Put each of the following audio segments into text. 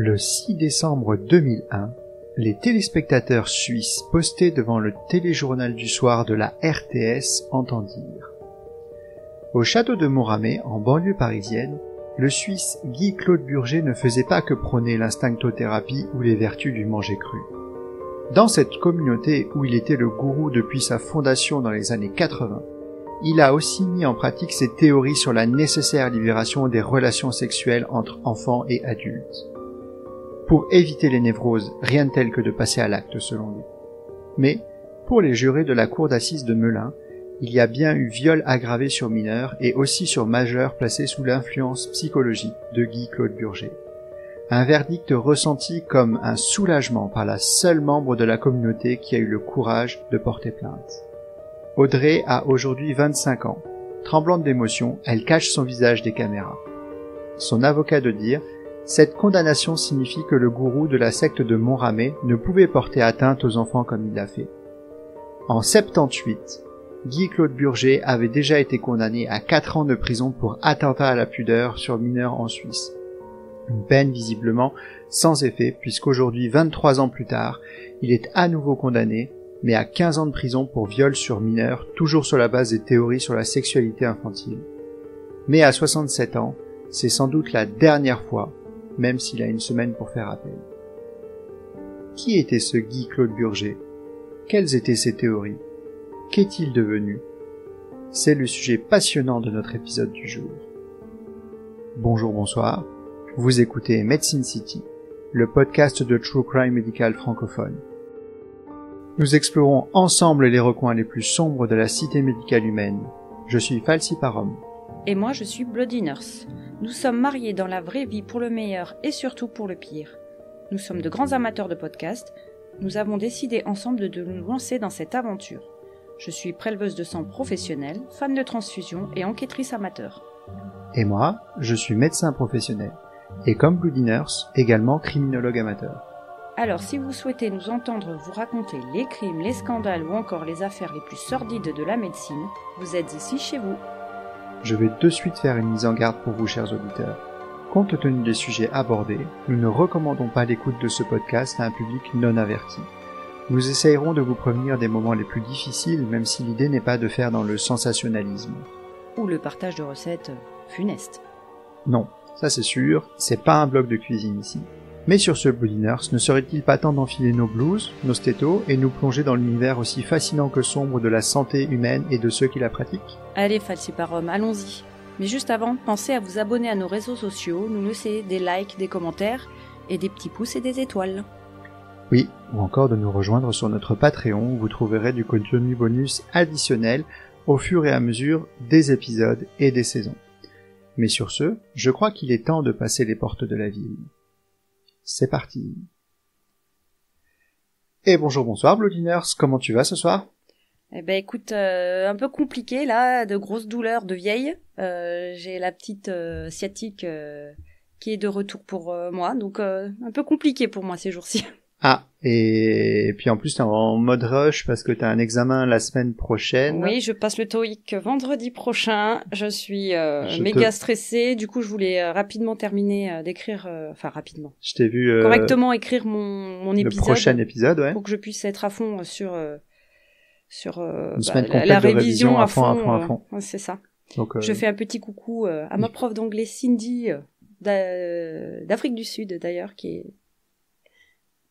Le 6 décembre 2001, les téléspectateurs suisses postés devant le téléjournal du soir de la RTS entendirent. Au château de Monramé, en banlieue parisienne, le Suisse Guy-Claude Burger ne faisait pas que prôner l'instinctothérapie ou les vertus du manger cru. Dans cette communauté où il était le gourou depuis sa fondation dans les années 80, il a aussi mis en pratique ses théories sur la nécessaire libération des relations sexuelles entre enfants et adultes. Pour éviter les névroses, rien de tel que de passer à l'acte selon lui. Mais, pour les jurés de la cour d'assises de Melun, il y a bien eu viol aggravé sur mineurs et aussi sur majeurs placés sous l'influence psychologique de Guy-Claude Burger. Un verdict ressenti comme un soulagement par la seule membre de la communauté qui a eu le courage de porter plainte. Audrey a aujourd'hui 25 ans. Tremblante d'émotion, elle cache son visage des caméras. Son avocat de dire « Cette condamnation signifie que le gourou de la secte de Monramé ne pouvait porter atteinte aux enfants comme il l'a fait. » En 78, Guy-Claude Burger avait déjà été condamné à 4 ans de prison pour attentat à la pudeur sur mineurs en Suisse. Une peine visiblement sans effet puisqu'aujourd'hui, 23 ans plus tard, il est à nouveau condamné, mais à 15 ans de prison pour viol sur mineurs, toujours sur la base des théories sur la sexualité infantile. Mais à 67 ans, c'est sans doute la dernière fois, même s'il a une semaine pour faire appel. Qui était ce Guy-Claude Burger? Quelles étaient ses théories? Qu'est-il devenu? C'est le sujet passionnant de notre épisode du jour. Bonjour, bonsoir. Vous écoutez Medicine City, le podcast de True Crime médical francophone. Nous explorons ensemble les recoins les plus sombres de la cité médicale humaine. Je suis Falsi Parom. Et moi, je suis Bloody Nurse. Nous sommes mariés dans la vraie vie pour le meilleur et surtout pour le pire. Nous sommes de grands amateurs de podcasts. Nous avons décidé ensemble de nous lancer dans cette aventure. Je suis préleveuse de sang professionnelle, fan de transfusion et enquêtrice amateur. Et moi, je suis médecin professionnel. Et comme Bloody Nurse, également criminologue amateur. Alors si vous souhaitez nous entendre vous raconter les crimes, les scandales ou encore les affaires les plus sordides de la médecine, vous êtes ici chez vous. Je vais de suite faire une mise en garde pour vous, chers auditeurs. Compte tenu des sujets abordés, nous ne recommandons pas l'écoute de ce podcast à un public non averti. Nous essayerons de vous prévenir des moments les plus difficiles, même si l'idée n'est pas de faire dans le sensationnalisme. Ou le partage de recettes funestes. Non, ça c'est sûr, c'est pas un bloc de cuisine ici. Mais sur ce Bloody Nurse, ne serait-il pas temps d'enfiler nos blouses, nos stétos, et nous plonger dans l'univers aussi fascinant que sombre de la santé humaine et de ceux qui la pratiquent? Allez, Falsi Parom, allons-y. Mais juste avant, pensez à vous abonner à nos réseaux sociaux, nous laisser des likes, des commentaires, et des petits pouces et des étoiles. Oui, ou encore de nous rejoindre sur notre Patreon où vous trouverez du contenu bonus additionnel au fur et à mesure des épisodes et des saisons. Mais sur ce, je crois qu'il est temps de passer les portes de la ville. C'est parti. Et bonjour, bonsoir Bloody Nurse, comment tu vas ce soir? Eh ben écoute, un peu compliqué là, de grosses douleurs de vieille. J'ai la petite sciatique qui est de retour pour moi, donc un peu compliqué pour moi ces jours-ci. Ah, et puis en plus t'es en mode rush parce que t'as un examen la semaine prochaine. Oui, je passe le TOEIC vendredi prochain. Je suis méga stressée. Du coup, je voulais rapidement terminer d'écrire, rapidement. Je t'ai vu correctement écrire mon épisode. Le prochain épisode, ouais. Pour que je puisse être à fond sur une semaine complète la de révision à fond. À fond. Ouais, c'est ça. Donc, je fais un petit coucou à ma prof d'anglais Cindy d'Afrique du Sud d'ailleurs, qui est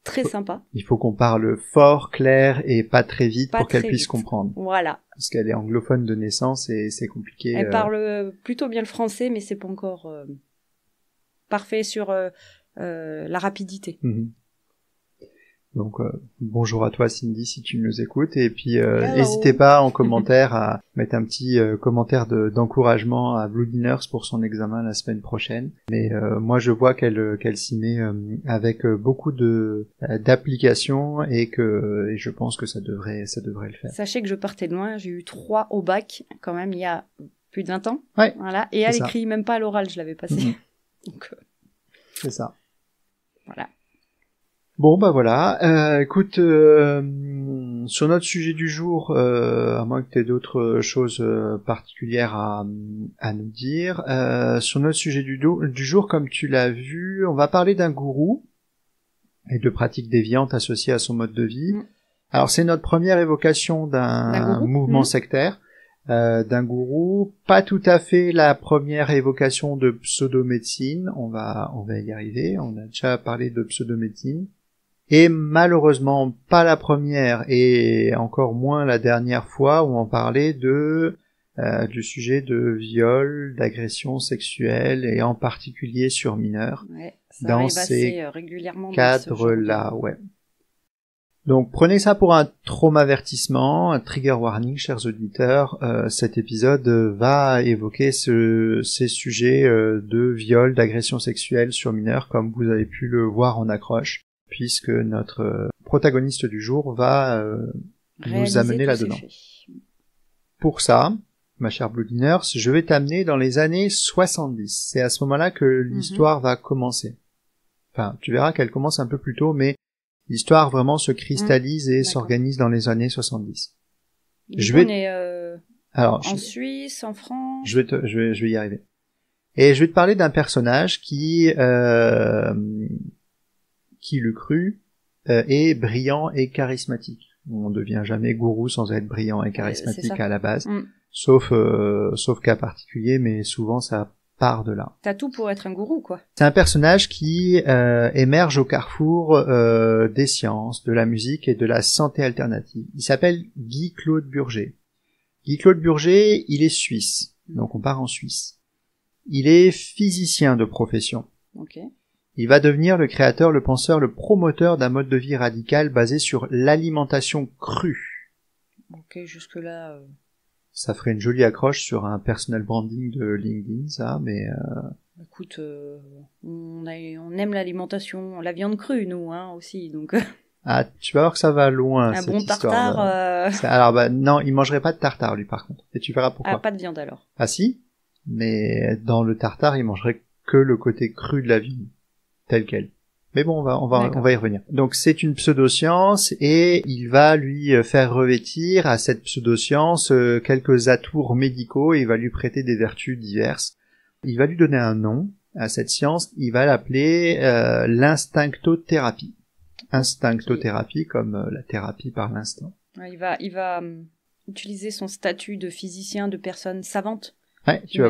très sympa. Il faut qu'on parle fort, clair et pas très vite pour qu'elle puisse comprendre. Voilà. Parce qu'elle est anglophone de naissance et c'est compliqué. Elle parle plutôt bien le français, mais c'est pas encore parfait sur la rapidité. Mm-hmm. Donc bonjour à toi Cindy si tu nous écoutes et puis n'hésitez pas en commentaire à mettre un petit commentaire d'encouragement à Bloody Nurse pour son examen la semaine prochaine. Mais moi je vois qu'elle s'y met avec beaucoup d'applications et je pense que ça devrait le faire. Sachez que je partais de loin, j'ai eu 3 au bac quand même il y a plus de 20 ans. Ouais. Voilà, et à l'écrit, même pas à l'oral, je l'avais passé. Mm-hmm. Donc c'est ça. Voilà. Bon bah voilà, écoute, sur notre sujet du jour, à moins que tu aies d'autres choses particulières à nous dire, sur notre sujet du jour, comme tu l'as vu, on va parler d'un gourou et de pratiques déviantes associées à son mode de vie. Alors c'est notre première évocation d'un mouvement sectaire, d'un gourou, pas tout à fait la première évocation de pseudo-médecine, on va y arriver, on a déjà parlé de pseudo-médecine. Et malheureusement pas la première et encore moins la dernière fois où on parlait du sujet de viol, d'agression sexuelle et en particulier sur mineurs. Ouais, ça dans arrive ces assez régulièrement cadres-là, ouais. Donc prenez ça pour un traumavertissement, un trigger warning, chers auditeurs. Cet épisode va évoquer ces sujets de viol, d'agression sexuelle sur mineurs, comme vous avez pu le voir en accroche, puisque notre protagoniste du jour va nous amener là-dedans. Pour ça, ma chère Bloody Nurse, je vais t'amener dans les années 70. C'est à ce moment-là que l'histoire va commencer. Enfin, tu verras qu'elle commence un peu plus tôt, mais l'histoire vraiment se cristallise et s'organise dans les années 70. On est en Suisse, en France. Je vais y arriver. Et je vais te parler d'un personnage qui l'eût cru, est brillant et charismatique. On ne devient jamais gourou sans être brillant et charismatique à la base, sauf cas particulier, mais souvent ça part de là. T'as tout pour être un gourou, quoi. C'est un personnage qui émerge au carrefour des sciences, de la musique et de la santé alternative. Il s'appelle Guy-Claude Burger. Guy-Claude Burger, il est suisse, donc on part en Suisse. Il est physicien de profession. Ok. Il va devenir le créateur, le penseur, le promoteur d'un mode de vie radical basé sur l'alimentation crue. Ok, jusque-là... Ça ferait une jolie accroche sur un personal branding de LinkedIn, ça, mais... Écoute, on aime l'alimentation, la viande crue, nous, hein, aussi, donc... Ah, tu vas voir que ça va loin, cette bon histoire. Alors, non, il mangerait pas de tartare, lui, par contre. Et tu verras pourquoi. Ah, pas de viande, alors. Ah si, mais dans le tartare, il mangerait que le côté cru de la viande, tel quel. Mais bon, on va y revenir. Donc c'est une pseudoscience et il va lui faire revêtir à cette pseudoscience quelques atours médicaux et il va lui prêter des vertus diverses. Il va lui donner un nom à cette science, il va l'appeler l'instinctothérapie. Instinctothérapie comme la thérapie par l'instinct. Il va utiliser son statut de physicien, de personne savante. Ouais, tu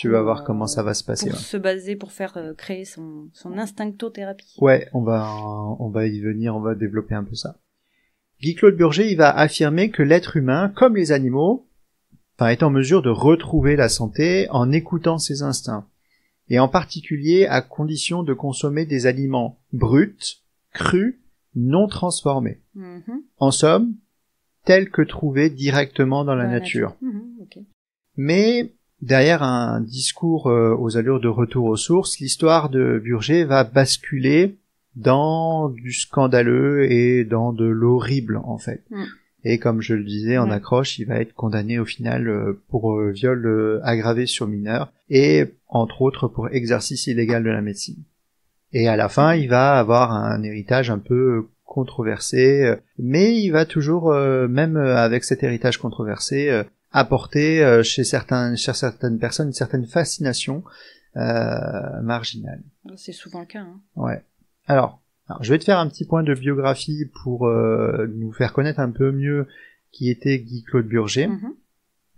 vas voir comment ça va se passer. Pour se baser, pour faire créer son instinctothérapie. Ouais, on va y venir, on va développer un peu ça. Guy-Claude Burger, il va affirmer que l'être humain, comme les animaux, est en mesure de retrouver la santé en écoutant ses instincts. Et en particulier à condition de consommer des aliments bruts, crus, non transformés. En somme, tels que trouvés directement dans la nature. Okay. Mais derrière un discours aux allures de retour aux sources, l'histoire de Burger va basculer dans du scandaleux et dans de l'horrible, en fait. Et comme je le disais en accroche, il va être condamné au final pour viol aggravé sur mineur et entre autres pour exercice illégal de la médecine. Et à la fin, il va avoir un héritage un peu controversé, mais il va toujours, même avec cet héritage controversé, apporter chez certaines personnes une certaine fascination marginale. C'est souvent le cas. Hein. Ouais. Alors, je vais te faire un petit point de biographie pour nous faire connaître un peu mieux qui était Guy-Claude Burger,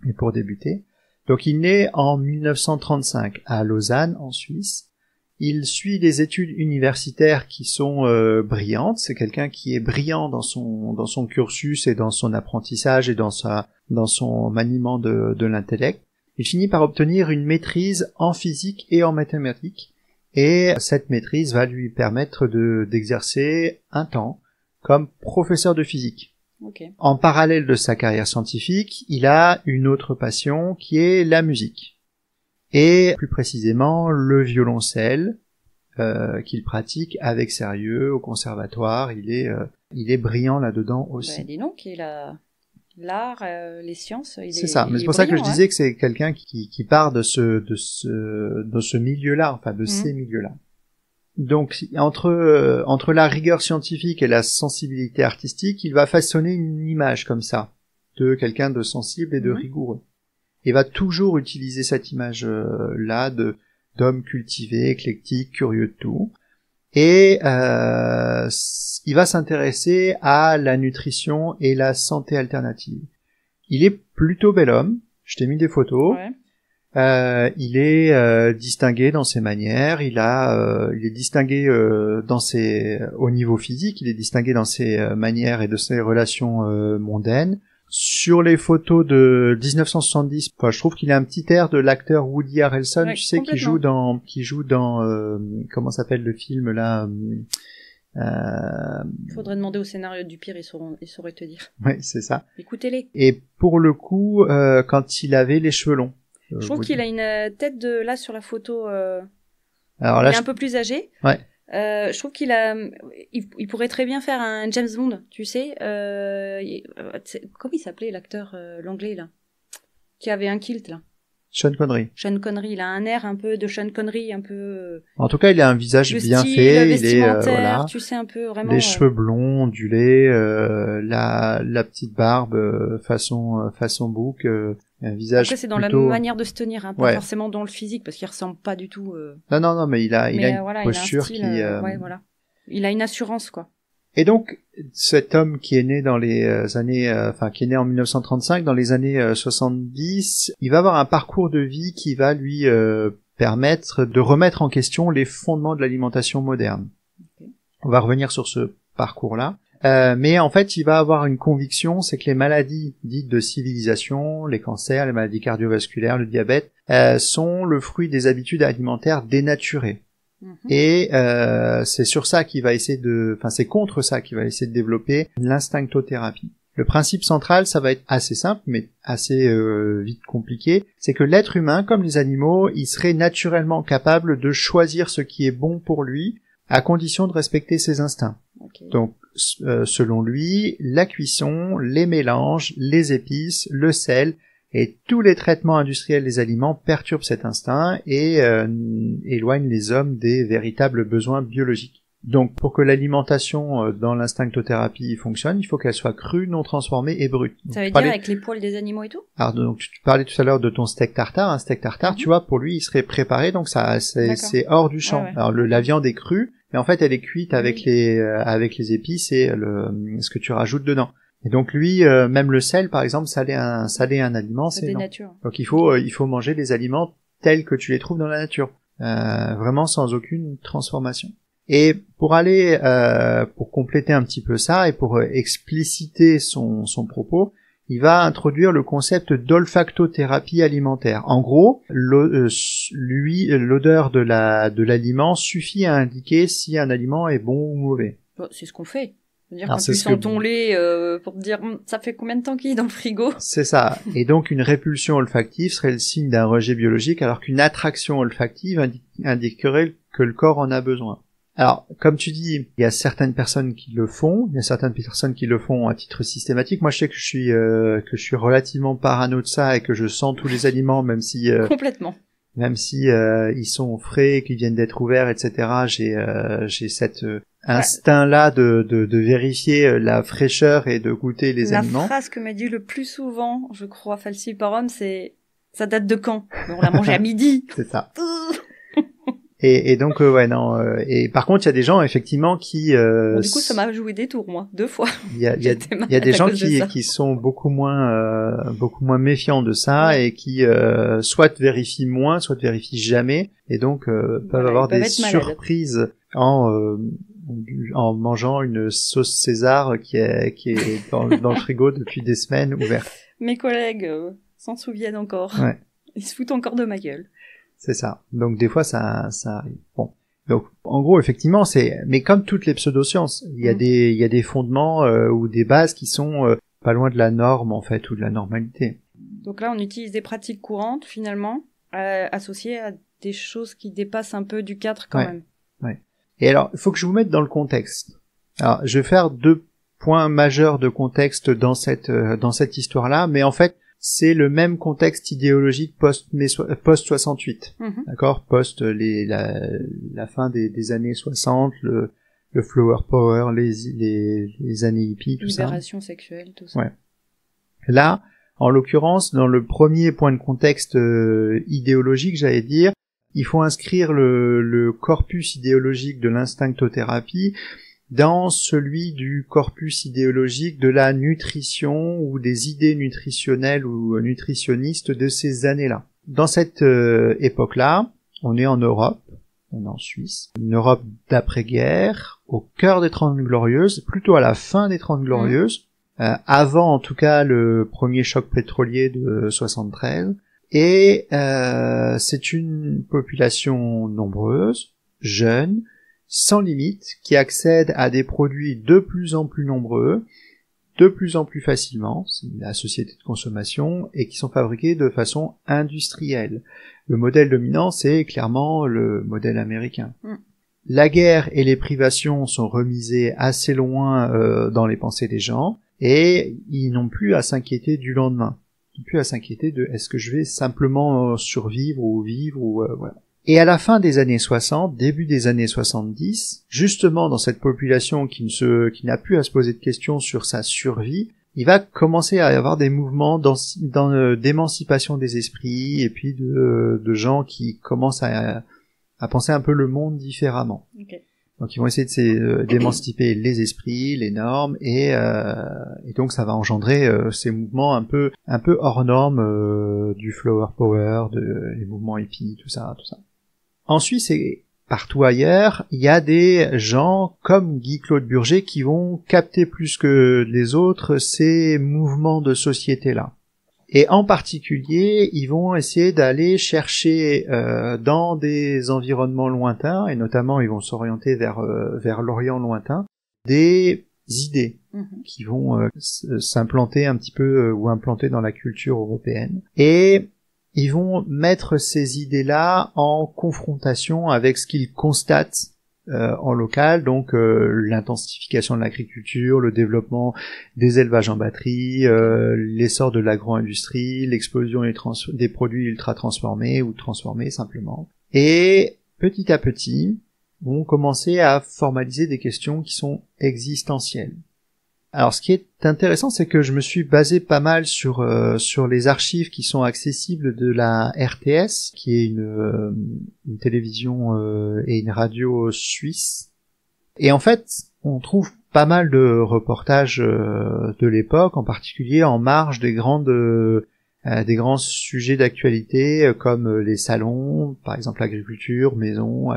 et pour débuter. Donc, il naît en 1935 à Lausanne, en Suisse. Il suit des études universitaires qui sont brillantes. C'est quelqu'un qui est brillant dans son cursus et dans son apprentissage et dans son maniement de l'intellect. Il finit par obtenir une maîtrise en physique et en mathématiques. Et cette maîtrise va lui permettre d'exercer un temps comme professeur de physique. Okay. En parallèle de sa carrière scientifique, il a une autre passion qui est la musique. Et plus précisément le violoncelle qu'il pratique avec sérieux au conservatoire. Il est brillant là-dedans aussi. Dis donc, l'art, les sciences, c'est ça. Mais c'est pour ça que je disais que c'est quelqu'un qui part de ce milieu-là, enfin de ces milieux-là. Donc entre la rigueur scientifique et la sensibilité artistique, il va façonner une image comme ça de quelqu'un de sensible et de rigoureux. Il va toujours utiliser cette image là d'homme cultivé, éclectique, curieux de tout. Et il va s'intéresser à la nutrition et la santé alternative. Il est plutôt bel homme. Je t'ai mis des photos. Ouais. Il est distingué dans ses manières. Il est distingué au niveau physique. Il est distingué dans ses manières et de ses relations mondaines. Sur les photos de 1970, je trouve qu'il a un petit air de l'acteur Woody Harrelson, ouais, tu sais, qui joue dans comment s'appelle le film là. Il faudrait demander au scénario du pire, ils sauraient te dire. Oui, c'est ça. Écoutez-les. Et pour le coup, quand il avait les cheveux longs. Je trouve qu'il a une tête là sur la photo. Alors là, il est un peu plus âgé. Ouais. Je trouve il pourrait très bien faire un James Bond, tu sais. Comment il s'appelait l'acteur l'anglais là, qui avait un kilt là. Sean Connery. Sean Connery, il a un air un peu de Sean Connery, un peu. En tout cas, il a un visage bien style, fait. Il est voilà. Tu sais un peu vraiment. Les cheveux blonds, ondulés, la petite barbe façon bouc. Un visage. Après, c'est dans plutôt... la manière de se tenir, hein, pas forcément dans le physique, parce qu'il ressemble pas du tout. Non, mais il a une voilà, posture il a un style, ouais, voilà. Il a une assurance, quoi. Et donc, cet homme qui est né dans les années, qui est né en 1935, dans les années 70, il va avoir un parcours de vie qui va lui permettre de remettre en question les fondements de l'alimentation moderne. Okay. On va revenir sur ce parcours-là. Mais en fait, il va avoir une conviction, c'est que les maladies dites de civilisation, les cancers, les maladies cardiovasculaires, le diabète, sont le fruit des habitudes alimentaires dénaturées. Et c'est sur ça qu'il va essayer c'est contre ça qu'il va essayer de développer l'instinctothérapie. Le principe central, ça va être assez simple, mais assez vite compliqué, c'est que l'être humain, comme les animaux, il serait naturellement capable de choisir ce qui est bon pour lui, à condition de respecter ses instincts. Okay. Donc, selon lui, la cuisson, les mélanges, les épices, le sel et tous les traitements industriels des aliments perturbent cet instinct et éloignent les hommes des véritables besoins biologiques. Donc, pour que l'alimentation dans l'instinctothérapie fonctionne, il faut qu'elle soit crue, non transformée et brute. Ça veut dire avec les poils des animaux et tout? Alors, donc, tu parlais tout à l'heure de ton steak tartare. Un steak tartare, tu vois, pour lui, il serait préparé, donc c'est hors du champ. Ouais. Alors, la viande est crue, mais en fait, elle est cuite avec les épices et ce que tu rajoutes dedans. Et donc lui, même le sel, par exemple, saler un aliment, c'est non. Donc il faut manger les aliments tels que tu les trouves dans la nature, vraiment sans aucune transformation. Et pour compléter un petit peu ça et pour expliciter son propos, il va introduire le concept d'olfactothérapie alimentaire. En gros, l'odeur de l'aliment suffit à indiquer si un aliment est bon ou mauvais. Bon, c'est ce qu'on fait. C'est-à-dire quand tu sens ton lait pour te dire ça fait combien de temps qu'il est dans le frigo. C'est ça. Et donc une répulsion olfactive serait le signe d'un rejet biologique, alors qu'une attraction olfactive indiquerait que le corps en a besoin. Alors, comme tu dis, il y a certaines personnes qui le font, à titre systématique. Moi, je sais que je suis relativement parano de ça et que je sens tous les aliments, même si complètement. Même si ils sont frais, qu'ils viennent d'être ouverts, etc. J'ai cet instinct-là de vérifier la fraîcheur et de goûter les aliments. La phrase que m'a dit le plus souvent, je crois, falsiparum, c'est ça date de quand? On l'a mangé à midi. C'est ça. Et donc et par contre il y a des gens effectivement qui bon, du coup ça m'a joué des tours moi 2 fois. Il y a des gens qui sont beaucoup moins méfiants de ça et qui soit vérifient moins, soit vérifient jamais et donc peuvent avoir des surprises en mangeant une sauce César qui est dans le frigo depuis des semaines ouverte. Mes collègues s'en souviennent encore. Ouais. Ils se foutent encore de ma gueule. C'est ça. Donc des fois ça arrive. Bon. Donc en gros effectivement mais comme toutes les pseudosciences, il y a des fondements ou des bases qui sont pas loin de la norme en fait ou de la normalité. Donc là on utilise des pratiques courantes finalement associées à des choses qui dépassent un peu du cadre quand même. Ouais. Et alors, il faut que je vous mette dans le contexte. Alors, je vais faire 2 points majeurs de contexte dans cette histoire-là, mais en fait, c'est le même contexte idéologique post 68. D'accord, post la fin des années 60, le flower power, les années hippies, tout ça. Libération sexuelle, tout ça. Ouais. Là, en l'occurrence, dans le premier point de contexte idéologique, j'allais dire, il faut inscrire le corpus idéologique de l'instinctothérapie dans celui du corpus idéologique de la nutrition ou des idées nutritionnelles ou nutritionnistes de ces années-là. Dans cette époque-là, on est en Europe, on est en Suisse, une Europe d'après-guerre, au cœur des 30 Glorieuses, plutôt à la fin des 30 Glorieuses, avant en tout cas le premier choc pétrolier de 73, et c'est une population nombreuse, jeune, sans limite, qui accède à des produits de plus en plus nombreux, de plus en plus facilement, c'est la société de consommation, et qui sont fabriqués de façon industrielle. Le modèle dominant, c'est clairement le modèle américain. La guerre et les privations sont remisées assez loin dans les pensées des gens, et ils n'ont plus à s'inquiéter du lendemain. Ils n'ont plus à s'inquiéter de est-ce que je vais simplement survivre ou vivre ou voilà. Et à la fin des années 60, début des années 70, justement dans cette population qui n'a plus à se poser de questions sur sa survie, il va commencer à y avoir des mouvements d'émancipation des esprits et puis de gens qui commencent à penser un peu le monde différemment. Okay. Donc ils vont essayer d'émanciper les esprits, les normes et donc ça va engendrer ces mouvements un peu hors normes du flower power, les mouvements hippies, tout ça. En Suisse et partout ailleurs, il y a des gens comme Guy-Claude Burger qui vont capter plus que les autres ces mouvements de société-là. Et en particulier, ils vont essayer d'aller chercher dans des environnements lointains, et notamment ils vont s'orienter vers l'Orient lointain, des idées qui vont s'implanter un petit peu ou implanter dans la culture européenne. Et ils vont mettre ces idées-là en confrontation avec ce qu'ils constatent en local, donc l'intensification de l'agriculture, le développement des élevages en batterie, l'essor de l'agro-industrie, l'explosion des produits ultra transformés ou transformés simplement. Et petit à petit, vont commencer à formaliser des questions qui sont existentielles. Alors ce qui est intéressant, c'est que je me suis basé pas mal sur les archives qui sont accessibles de la RTS, qui est une télévision et une radio suisse. Et en fait, on trouve pas mal de reportages de l'époque, en particulier en marge des grands sujets d'actualité comme les salons, par exemple l'agriculture, maison,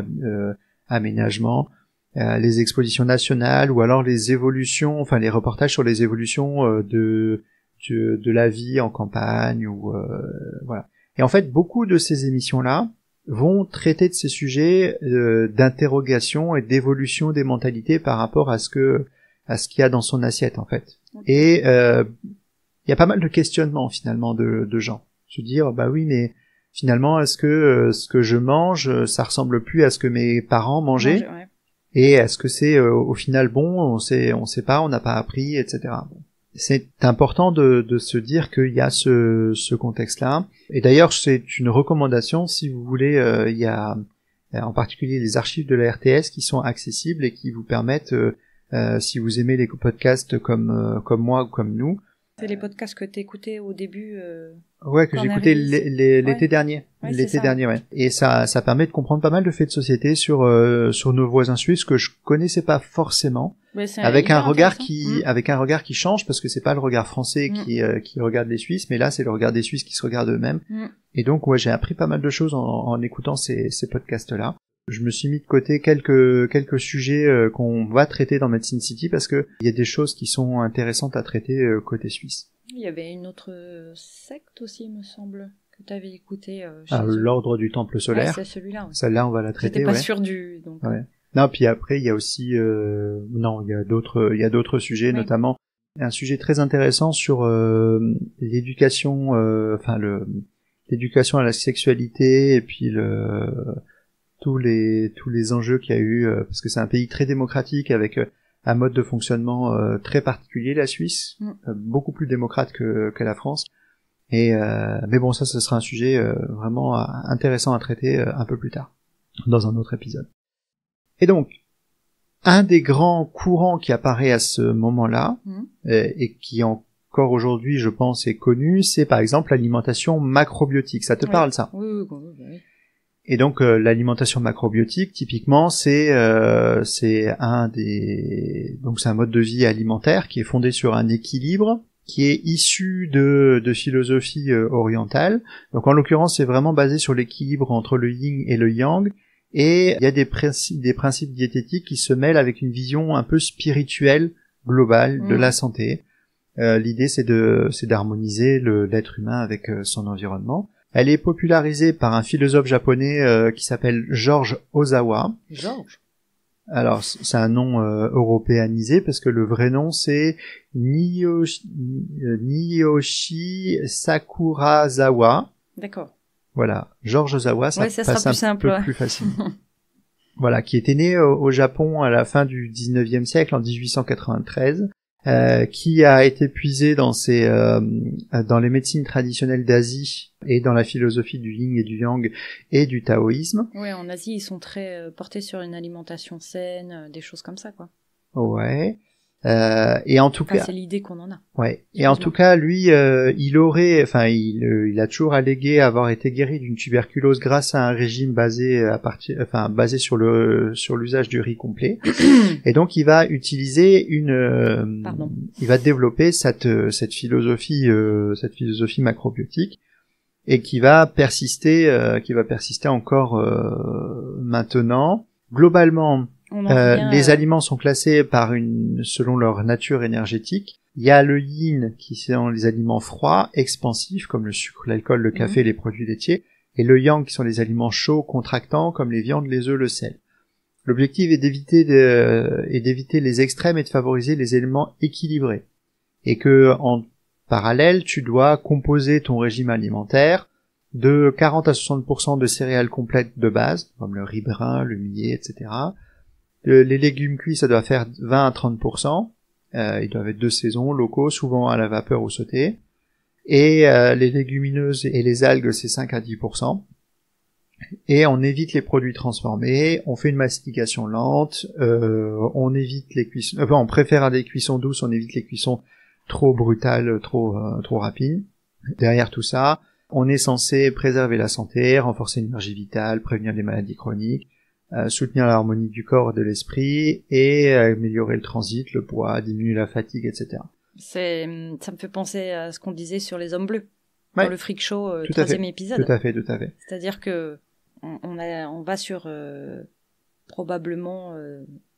aménagement. Les expositions nationales ou alors les évolutions, enfin les reportages sur les évolutions de la vie en campagne ou voilà. Et en fait, beaucoup de ces émissions-là vont traiter de ces sujets d'interrogation et d'évolution des mentalités par rapport à ce qu'il y a dans son assiette en fait. Et il y a pas mal de questionnements finalement de gens. Se dire bah oui mais finalement est-ce que ce que je mange ça ressemble plus à ce que mes parents mangeaient? Ouais. Et est-ce que c'est au final bon? On sait pas, on n'a pas appris, etc. C'est important de se dire qu'il y a ce contexte-là. Et d'ailleurs, c'est une recommandation si vous voulez. Il y a en particulier les archives de la RTS qui sont accessibles et qui vous permettent, si vous aimez les podcasts comme moi ou comme nous. C'est les podcasts que t'écoutais au début. Ouais, que j'écoutais l'été dernier. Ouais, l'été dernier, ouais. Et ça permet de comprendre pas mal de faits de société sur nos voisins suisses que je connaissais pas forcément. Avec un regard qui change parce que c'est pas le regard français qui regarde les Suisses, mais là c'est le regard des Suisses qui se regardent eux-mêmes. Et donc ouais, j'ai appris pas mal de choses en écoutant ces podcasts-là. Je me suis mis de côté quelques sujets qu'on va traiter dans Medicine City parce que il y a des choses qui sont intéressantes à traiter côté suisse. Il y avait une autre secte aussi, il me semble, que tu avais écouté. L'ordre du Temple solaire. Ouais, c'est celui-là. Ouais. Celle-là, on va la traiter. J'étais pas sûre donc. Ouais. Non, puis après, il y a aussi, il y a d'autres sujets, notamment un sujet très intéressant sur l'éducation, l'éducation à la sexualité et puis tous les enjeux qu'il y a eu, parce que c'est un pays très démocratique avec un mode de fonctionnement très particulier, la Suisse, beaucoup plus démocrate que la France. Et mais bon, ça, ce sera un sujet vraiment intéressant à traiter un peu plus tard, dans un autre épisode. Et donc, un des grands courants qui apparaît à ce moment-là, et qui encore aujourd'hui, je pense, est connu, c'est par exemple l'alimentation macrobiotique. Ça te parle, ça? Oui. Et donc, l'alimentation macrobiotique, typiquement, c'est un mode de vie alimentaire qui est fondé sur un équilibre, qui est issu de philosophie orientale. Donc en l'occurrence, c'est vraiment basé sur l'équilibre entre le yin et le yang, et il y a des principes diététiques qui se mêlent avec une vision un peu spirituelle globale de la santé. L'idée, c'est d'harmoniser l'être humain avec son environnement. Elle est popularisée par un philosophe japonais qui s'appelle George Ozawa. George. Alors, c'est un nom européanisé parce que le vrai nom c'est Niyoshi Sakurazawa. D'accord. Voilà, George Ozawa, ça passe un peu plus facile. Voilà, qui était né au Japon à la fin du 19e siècle, en 1893, qui a été puisé dans les médecines traditionnelles d'Asie et dans la philosophie du yin et du yang et du taoïsme. Oui, en Asie, ils sont très portés sur une alimentation saine, des choses comme ça, quoi. Ouais. Et en tout cas, c'est l'idée qu'on en a. Ouais. Et en tout cas, lui, il a toujours allégué avoir été guéri d'une tuberculose grâce à un régime basé sur l'usage du riz complet. Et donc, il va utiliser il va développer cette philosophie macrobiotique, et qui va persister encore maintenant. Globalement, les aliments sont classés selon leur nature énergétique. Il y a le yin qui sont les aliments froids, expansifs comme le sucre, l'alcool, le café, les produits laitiers, et le yang qui sont les aliments chauds, contractants comme les viandes, les œufs, le sel. L'objectif est d'éviter les extrêmes et de favoriser les éléments équilibrés. Et que en parallèle, tu dois composer ton régime alimentaire de 40 à 60% de céréales complètes de base, comme le riz brun, le millet, etc. Les légumes cuits, ça doit faire 20 à 30%. Ils doivent être de saison, locaux, souvent à la vapeur ou sautés. Et les légumineuses et les algues, c'est 5 à 10%. Et on évite les produits transformés, on fait une mastication lente, on évite les cuissons, on préfère des cuissons douces, on évite les cuissons trop brutales, trop rapides. Derrière tout ça, on est censé préserver la santé, renforcer l'énergie vitale, prévenir les maladies chroniques, soutenir l'harmonie du corps et de l'esprit, et améliorer le transit, le poids, diminuer la fatigue, etc. Ça me fait penser à ce qu'on disait sur les hommes bleus, dans le Freak Show, 3e épisode. Tout à fait. C'est-à-dire que on va sur probablement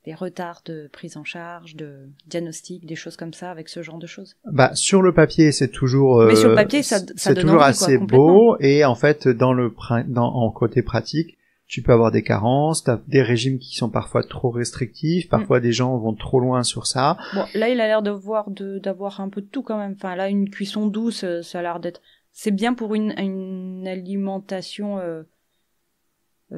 des retards de prise en charge, de diagnostic, des choses comme ça, avec ce genre de choses. Sur le papier, c'est toujours. Mais sur le papier, ça c'est donne toujours envie, assez quoi, beau, et en fait, en côté pratique, tu peux avoir des carences, t'as des régimes qui sont parfois trop restrictifs, parfois des gens vont trop loin sur ça. Bon, là, il a l'air d'avoir un peu de tout quand même. Enfin, là, une cuisson douce, ça a l'air d'être. C'est bien pour une alimentation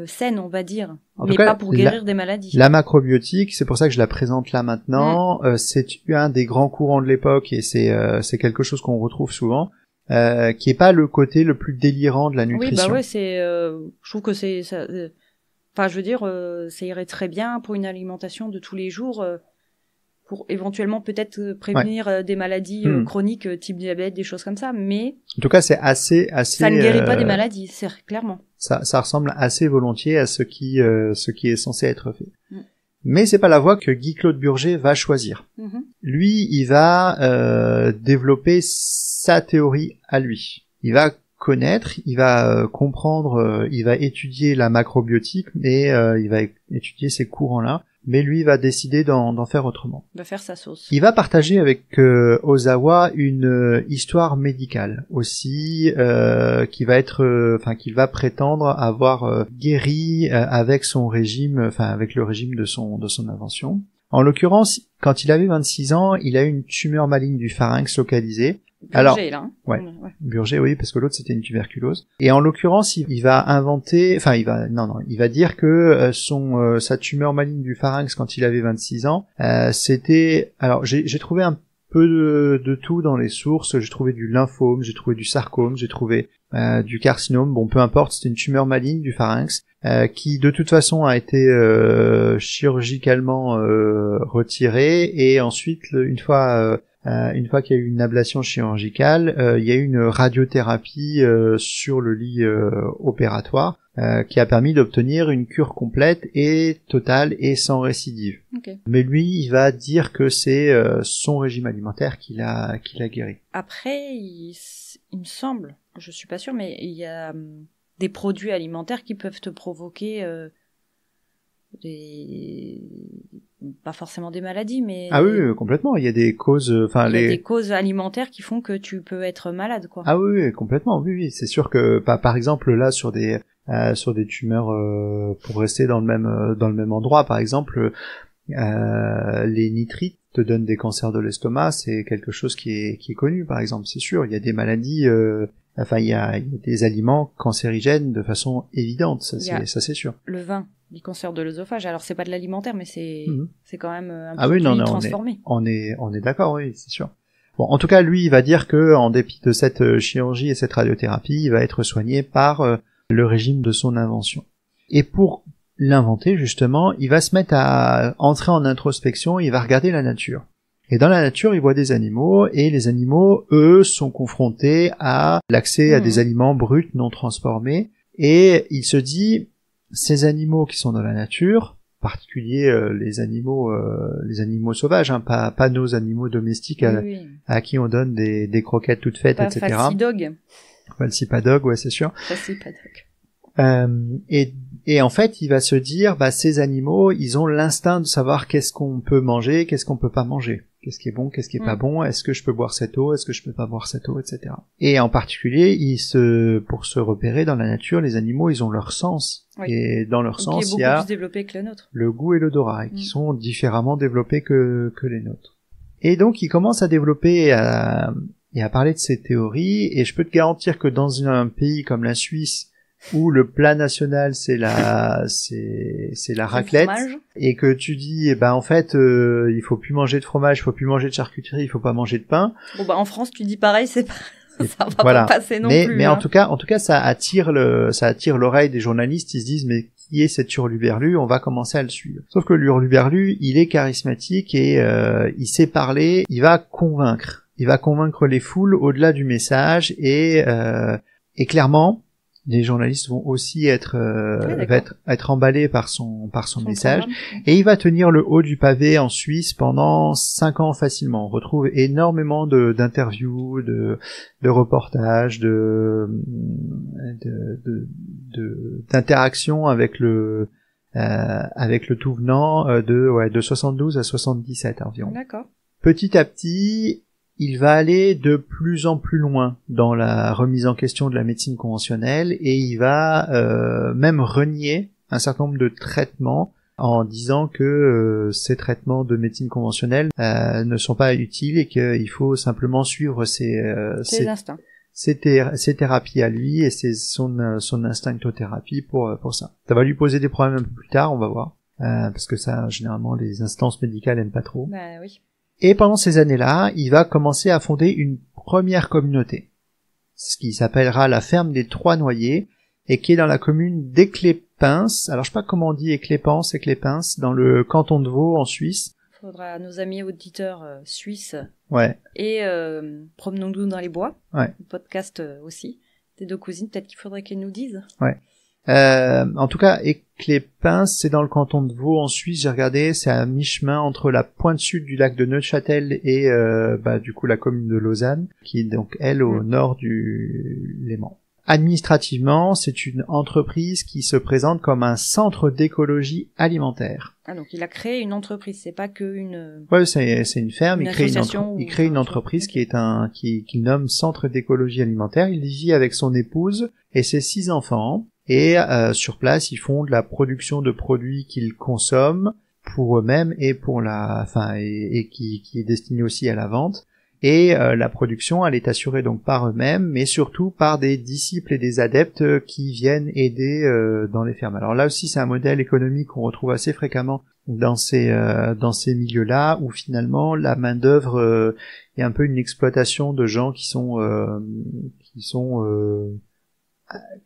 saine, on va dire, mais pas pour guérir des maladies. La macrobiotique, c'est pour ça que je la présente là maintenant. C'est un des grands courants de l'époque, et c'est quelque chose qu'on retrouve souvent. Qui est pas le côté le plus délirant de la nutrition. Oui, je trouve que c'est ça. Enfin, je veux dire, ça irait très bien pour une alimentation de tous les jours, pour éventuellement peut-être prévenir des maladies chroniques, type diabète, des choses comme ça. Mais en tout cas, c'est assez. Ça ne guérit pas des maladies, c'est clairement. Ça ressemble assez volontiers à ce qui est censé être fait. Mais c'est pas la voie que Guy-Claude Burger va choisir. Lui, il va développer sa théorie à lui. Il va connaître, il va comprendre, il va étudier la macrobiotique, et il va étudier ces courants-là. Mais lui, il va décider d'en faire autrement. De faire sa sauce. Il va partager avec Ozawa une histoire médicale aussi, qu'il va prétendre avoir guéri avec son régime, avec le régime de son invention. En l'occurrence, quand il avait 26 ans, il a eu une tumeur maligne du pharynx localisée. Burger, là. Hein. Ouais. Burger, oui, parce que l'autre c'était une tuberculose. Et en l'occurrence, il va dire que sa tumeur maligne du pharynx quand il avait 26 ans, c'était, alors j'ai trouvé un peu de tout dans les sources. J'ai trouvé du lymphome, j'ai trouvé du sarcome, j'ai trouvé du carcinome. Bon, peu importe, c'était une tumeur maligne du pharynx qui de toute façon a été chirurgicalement retirée, et ensuite une fois qu'il y a eu une ablation chirurgicale, il y a eu une radiothérapie sur le lit opératoire qui a permis d'obtenir une cure complète et totale et sans récidive. Okay. Mais lui, il va dire que c'est son régime alimentaire qui l'a guéri. Après, il me semble, je suis pas sûre, mais il y a des produits alimentaires qui peuvent te provoquer pas forcément des maladies, mais oui, complètement. Il y a des causes, des causes alimentaires qui font que tu peux être malade, quoi. Ah oui, complètement. Oui, c'est sûr que par exemple là sur des tumeurs, pour rester dans le même endroit, par exemple, les nitrites te donnent des cancers de l'estomac. C'est quelque chose qui est connu, par exemple. C'est sûr. Il y a des maladies. Il y a des aliments cancérigènes de façon évidente. Ça c'est sûr. Le vin. Les cancers de l'œsophage. Alors c'est pas de l'alimentaire, mais c'est quand même un produit transformé. On est d'accord, oui, c'est sûr. Bon, en tout cas, lui, il va dire que en dépit de cette chirurgie et cette radiothérapie, il va être soigné par le régime de son invention. Et pour l'inventer, justement, il va se mettre à entrer en introspection, il va regarder la nature. Et dans la nature, il voit des animaux, et les animaux, eux, sont confrontés à l'accès à des aliments bruts, non transformés, et il se dit, ces animaux qui sont dans la nature, en particulier les animaux sauvages, hein, pas nos animaux domestiques à qui on donne des croquettes toutes faites, pas etc. Falsipadog, ouais, c'est sûr. Falsipadog. Et en fait, il va se dire, ces animaux, ils ont l'instinct de savoir qu'est-ce qu'on peut manger, qu'est-ce qu'on peut pas manger. Qu'est-ce qui est bon, qu'est-ce qui est pas bon, est-ce que je peux boire cette eau, est-ce que je peux pas boire cette eau, etc. Et en particulier, pour se repérer dans la nature, les animaux, ils ont leur sens. Oui. Et dans leur sens, il y a plus développé que le nôtre. Le goût et l'odorat, qui sont différemment développés que les nôtres. Et donc, il commence à développer et à parler de ces théories, et je peux te garantir que dans un pays comme la Suisse, où le plat national c'est la raclette, et que tu dis en fait il faut plus manger de fromage, il faut plus manger de charcuterie, il faut pas manger de pain. Bon en France tu dis pareil, c'est pas ça va pas passer non plus. Mais en tout cas ça attire l'oreille des journalistes, ils se disent mais qui est cet hurluberlu, on va commencer à le suivre. Sauf que l'hurluberlu, il est charismatique et il sait parler, il va convaincre les foules au-delà du message, et clairement les journalistes vont aussi être emballés par son message, et il va tenir le haut du pavé en Suisse pendant 5 ans facilement. On retrouve énormément d'interviews, de reportages, d'interactions avec le tout venant de 72 à 77 environ. D'accord. Petit à petit, il va aller de plus en plus loin dans la remise en question de la médecine conventionnelle, et il va même renier un certain nombre de traitements en disant que ces traitements de médecine conventionnelle ne sont pas utiles, et qu'il faut simplement suivre ses instincts. Ses thérapies à lui, et c'est son instinctothérapie pour ça. Ça va lui poser des problèmes un peu plus tard, on va voir, parce que ça, généralement, les instances médicales aiment pas trop. Oui. Et pendant ces années-là, il va commencer à fonder une première communauté, ce qui s'appellera la ferme des Trois Noyers, et qui est dans la commune d'Éclépins. Alors je sais pas comment on dit Éclépins, dans le canton de Vaud en Suisse. Faudra à nos amis auditeurs suisses. Ouais. Et Promenons-nous dans les bois. Ouais. Le podcast aussi. Tes deux cousines, peut-être qu'il faudrait qu'elles nous disent. Ouais. En tout cas, Éclépins, c'est dans le canton de Vaud en Suisse, j'ai regardé, c'est à mi-chemin entre la pointe sud du lac de Neuchâtel et du coup la commune de Lausanne, qui est donc elle au nord du Léman. Administrativement, c'est une entreprise qui se présente comme un centre d'écologie alimentaire. Ah, donc il a créé une entreprise, c'est pas que une... Ouais, c'est une ferme, il crée une entreprise okay. qu'il nomme centre d'écologie alimentaire. Il y vit avec son épouse et ses 6 enfants. Et sur place, ils font de la production de produits qu'ils consomment pour eux-mêmes et pour et qui est destiné aussi à la vente. Et la production, elle est assurée donc par eux-mêmes, mais surtout par des disciples et des adeptes qui viennent aider dans les fermes. Alors là aussi, c'est un modèle économique qu'on retrouve assez fréquemment dans ces milieux-là, où finalement la main d'œuvre est un peu une exploitation de gens qui sont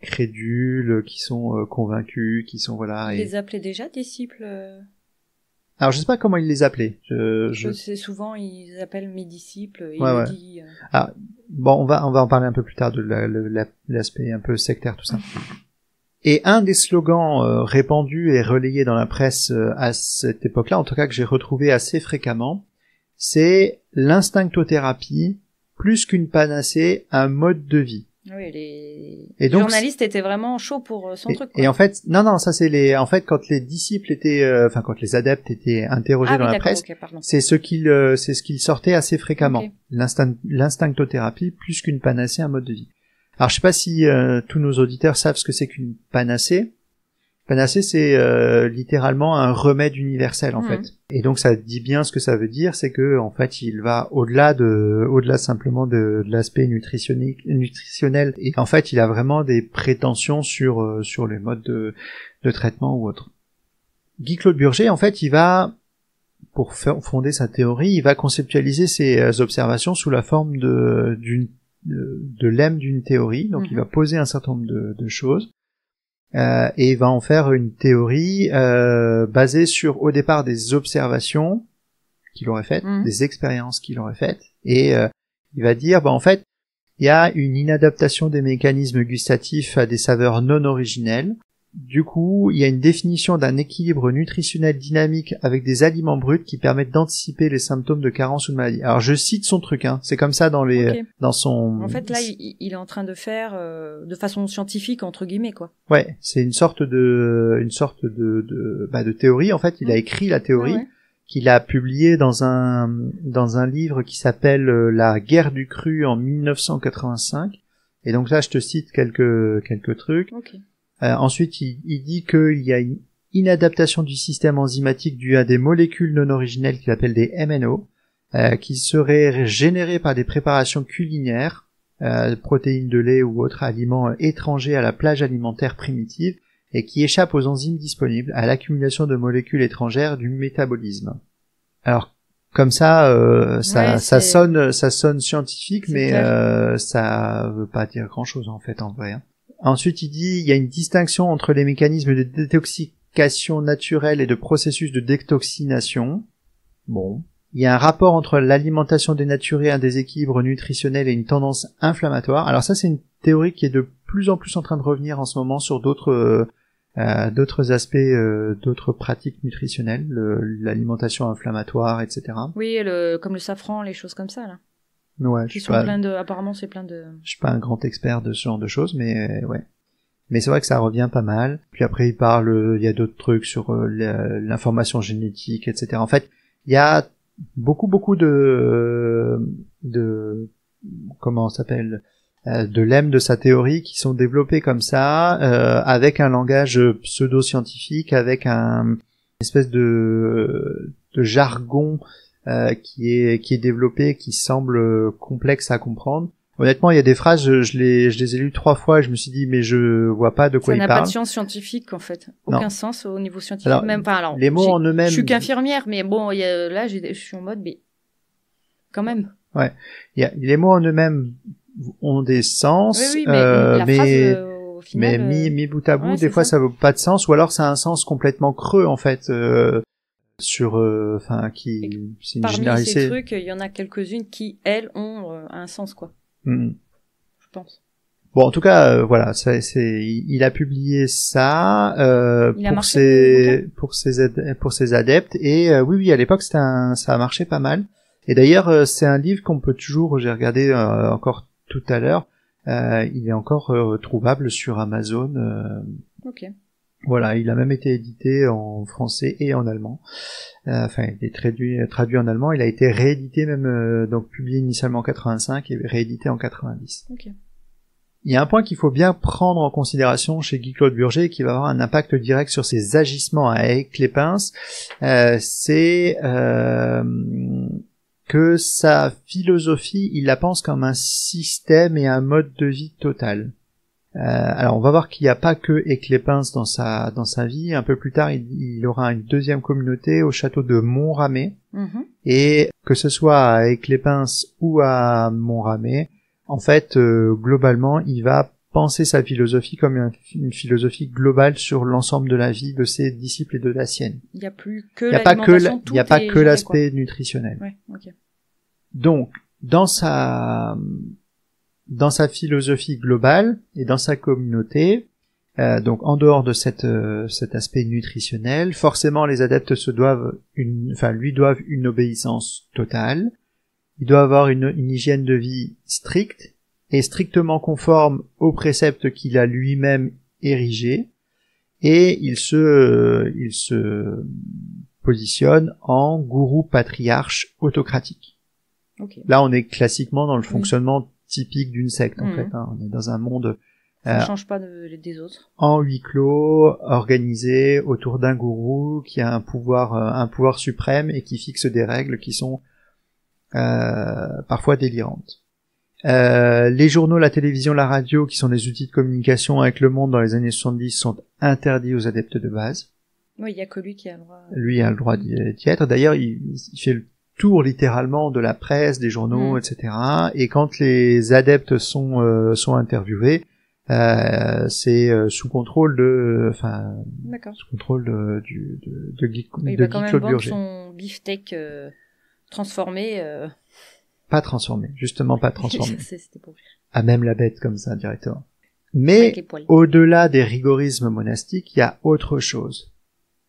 crédules, qui sont convaincus, qui sont voilà. Ils les appelaient déjà disciples. Alors je sais pas comment ils les appelaient. Je sais souvent ils appellent mes disciples. Et ouais. dit, Ah, bon, on va en parler un peu plus tard de l'aspect un peu sectaire tout ça. Et un des slogans répandus et relayés dans la presse à cette époque-là, en tout cas que j'ai retrouvé assez fréquemment, c'est l'instinctothérapie, plus qu'une panacée, un mode de vie. Oui, les journalistes étaient vraiment chauds pour son truc. Quoi. Et en fait, non, ça c'est en fait, quand les disciples étaient, quand les adeptes étaient interrogés dans la presse, c'est ce qu'ils sortaient assez fréquemment. Okay. L'instinctothérapie, plus qu'une panacée, un mode de vie. Alors, je sais pas si tous nos auditeurs savent ce que c'est qu'une panacée. Panacée, c'est littéralement un remède universel en fait. Et donc ça dit bien ce que ça veut dire, c'est que en fait il va au-delà simplement de l'aspect nutritionnel. Et en fait il a vraiment des prétentions sur les modes de traitement ou autre. Guy-Claude Burger, en fait, il va, pour fonder sa théorie, il va conceptualiser ses observations sous la forme de lemme d'une théorie. Donc il va poser un certain nombre de choses. Et il va en faire une théorie basée sur au départ des observations qu'il aurait faites, des expériences qu'il aurait faites, et il va dire en fait il y a une inadaptation des mécanismes gustatifs à des saveurs non originelles. Du coup, il y a une définition d'un équilibre nutritionnel dynamique avec des aliments bruts qui permettent d'anticiper les symptômes de carence ou de maladie. Alors je cite son truc, c'est comme ça dans son. En fait, là, il est en train de faire de façon scientifique entre guillemets quoi. Ouais, c'est une sorte de théorie. En fait, il a écrit la théorie qu'il a publiée dans un livre qui s'appelle La guerre du cru en 1985. Et donc là, je te cite quelques trucs. Okay. Ensuite, il dit qu'il y a une inadaptation du système enzymatique due à des molécules non originelles qu'il appelle des MNO, qui seraient générées par des préparations culinaires, protéines de lait ou autres aliments étrangers à la plage alimentaire primitive, et qui échappent aux enzymes disponibles à l'accumulation de molécules étrangères du métabolisme. Alors, comme ça, ça sonne scientifique, mais ça veut pas dire grand-chose en fait en vrai. Ensuite, il dit il y a une distinction entre les mécanismes de détoxication naturelle et de processus de détoxination. Bon. Il y a un rapport entre l'alimentation dénaturée, un déséquilibre nutritionnel et une tendance inflammatoire. Alors ça, c'est une théorie qui est de plus en plus en train de revenir en ce moment sur d'autres aspects, d'autres pratiques nutritionnelles, l'alimentation inflammatoire, etc. Oui, comme le safran, les choses comme ça, là. Ouais, apparemment c'est plein de... Je suis pas un grand expert de ce genre de choses, mais ouais. Mais c'est vrai que ça revient pas mal. Puis après, il y a d'autres trucs sur l'information génétique, etc. En fait, il y a beaucoup de comment ça s'appelle, de lemmes de sa théorie qui sont développés comme ça, avec un langage pseudo-scientifique, avec un espèce de jargon qui est développé, qui semble complexe à comprendre. Honnêtement, il y a des phrases, je les ai lues 3 fois et je me suis dit, mais je vois pas de quoi il parle. Ça n'a pas de science scientifique, en fait. Aucun sens au niveau scientifique. Alors, même pas, alors, les mots en eux-mêmes. Je suis qu'infirmière, mais bon, là, je suis en mode, mais, quand même. Ouais. Les mots en eux-mêmes ont des sens. Oui, mais la phrase, au final. Mais mis bout à bout, des fois, ça veut pas de sens, ou alors ça a un sens complètement creux, en fait, c'est une généralité. Parmi ces trucs, il y en a quelques-unes qui, elles, ont un sens, quoi. Je pense. Bon, en tout cas, voilà, il a publié ça pour ses adeptes, et oui, à l'époque, ça a marché pas mal. Et d'ailleurs, c'est un livre qu'on peut toujours, j'ai regardé encore tout à l'heure, il est encore trouvable sur Amazon. Ok. Voilà, il a même été édité en français et en allemand. Il est traduit en allemand. Il a été réédité même, donc publié initialement en 85 et réédité en 90. Okay. Il y a un point qu'il faut bien prendre en considération chez Guy-Claude Burger qui va avoir un impact direct sur ses agissements avec les pinces. C'est que sa philosophie, il la pense comme un système et un mode de vie total. Alors on va voir qu'il n'y a pas que Éclépince dans sa vie. Un peu plus tard, il aura une deuxième communauté au château de Montramé. Et que ce soit à Éclépince ou à Montramé, en fait, globalement, il va penser sa philosophie comme une philosophie globale sur l'ensemble de la vie de ses disciples et de la sienne. Il n'y a plus que l'alimentation, il n'y a pas que l'aspect nutritionnel. Ouais, ok. Donc, dans sa philosophie globale et dans sa communauté, donc en dehors de cet aspect nutritionnel, forcément les adeptes lui doivent une obéissance totale. Il doit avoir une hygiène de vie stricte et strictement conforme aux préceptes qu'il a lui-même érigés, et il se positionne en gourou patriarche autocratique. Okay. Là, on est classiquement dans le fonctionnement typique d'une secte, en fait. Hein. On est dans un monde ça change pas des autres. En huis clos, organisé autour d'un gourou qui a un pouvoir suprême et qui fixe des règles qui sont parfois délirantes. Les journaux, la télévision, la radio, qui sont des outils de communication avec le monde dans les années 70, sont interdits aux adeptes de base. Oui, il y a que lui qui a le droit. Lui a le droit d'y être. D'ailleurs, il fait le tour littéralement de la presse, des journaux, etc. Et quand les adeptes sont interviewés, c'est sous contrôle de Guy Claude Burger. Son beefsteak transformé. Pas transformé, justement pas transformé. C'était pour rire. À même la bête comme ça directement. Mais au-delà des rigorismes monastiques, il y a autre chose.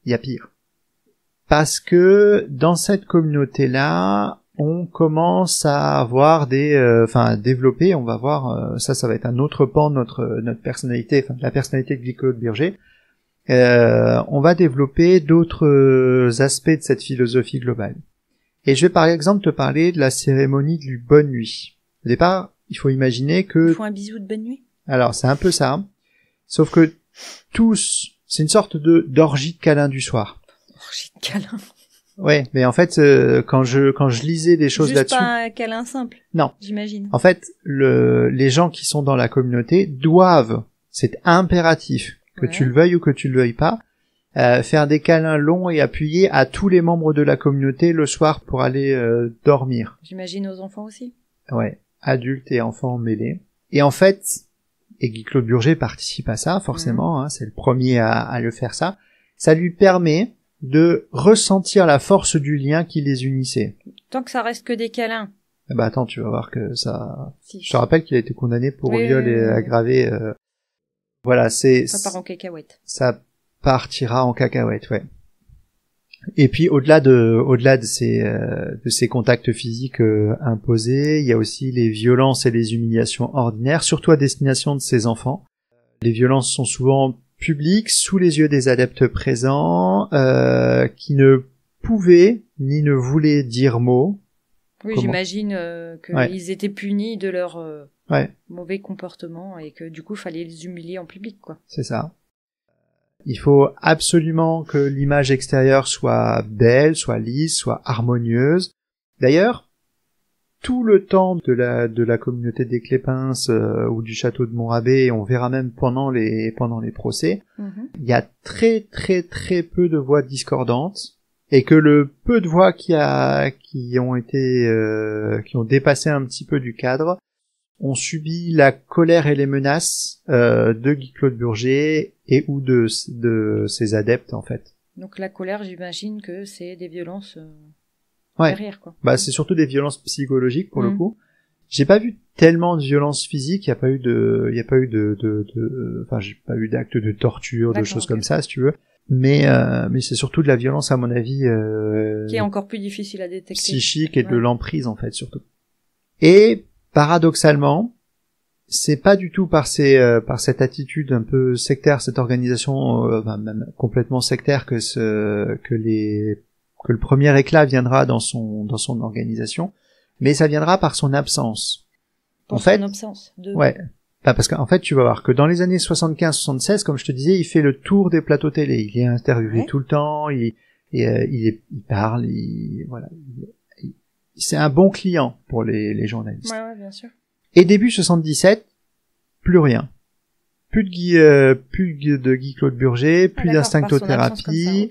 Il y a pire. Parce que dans cette communauté-là, on commence à avoir développer, on va voir, ça va être un autre pan de notre personnalité, la personnalité de Guy Claude Burger. On va développer d'autres aspects de cette philosophie globale. Et je vais par exemple te parler de la cérémonie du bonne nuit. Au départ, il faut imaginer que... Ils font un bisou de bonne nuit. Alors, c'est un peu ça. Sauf que c'est une sorte d'orgie de câlin du soir. Orgie de câlin. Ouais, mais en fait, quand je lisais des choses là-dessus... Juste pas un câlin simple. Non. J'imagine. En fait, les gens qui sont dans la communauté doivent, c'est impératif, que tu le veuilles ou que tu le veuilles pas, faire des câlins longs et appuyés à tous les membres de la communauté le soir pour aller dormir. J'imagine aux enfants aussi. Ouais, adultes et enfants mêlés. Et en fait, Guy Claude Burger participe à ça, forcément, c'est le premier à le faire ça. Ça lui permet de ressentir la force du lien qui les unissait. Tant que ça reste que des câlins. Bah attends, tu vas voir que ça... Je te rappelle qu'il a été condamné pour viol et aggravé. Voilà, ça part en cacahuète. Ça partira en cacahuète, ouais. Et puis au-delà de ces contacts physiques imposés, il y a aussi les violences et les humiliations ordinaires, surtout à destination de ces enfants. Les violences sont souvent publiques, sous les yeux des adeptes présents, qui ne pouvaient ni ne voulaient dire mot. Oui, j'imagine qu'ils étaient punis de leur mauvais comportement et que du coup, il fallait les humilier en public, quoi. C'est ça. Il faut absolument que l'image extérieure soit belle, soit lisse, soit harmonieuse. D'ailleurs, tout le temps de la communauté des Clépinces ou du château de Montrabé, et on verra même pendant les procès, il y a très très très peu de voix discordantes, et que le peu de voix qui ont dépassé un petit peu du cadre ont subi la colère et les menaces de Guy Claude Burger et ou de ses adeptes, en fait. Donc la colère, j'imagine que c'est des violences derrière, quoi. Bah c'est surtout des violences psychologiques pour le coup. J'ai pas vu tellement de violences physiques, j'ai pas eu d'actes de torture, de choses comme ça, si tu veux. Mais c'est surtout de la violence, à mon avis, qui est encore plus difficile à détecter. Psychique et de l'emprise, en fait, surtout. Et paradoxalement, c'est pas du tout par cette attitude un peu sectaire, cette organisation même complètement sectaire que le premier éclat viendra dans son organisation, mais ça viendra par son absence. Absence de... Ouais. Parce qu'en fait, tu vas voir que dans les années 75-76, comme je te disais, il fait le tour des plateaux télé. Il est interviewé tout le temps, il parle, c'est un bon client pour les journalistes. Ouais, bien sûr. Et début 77, plus rien. Plus de Guy Claude Burger, plus d'instinctothérapie,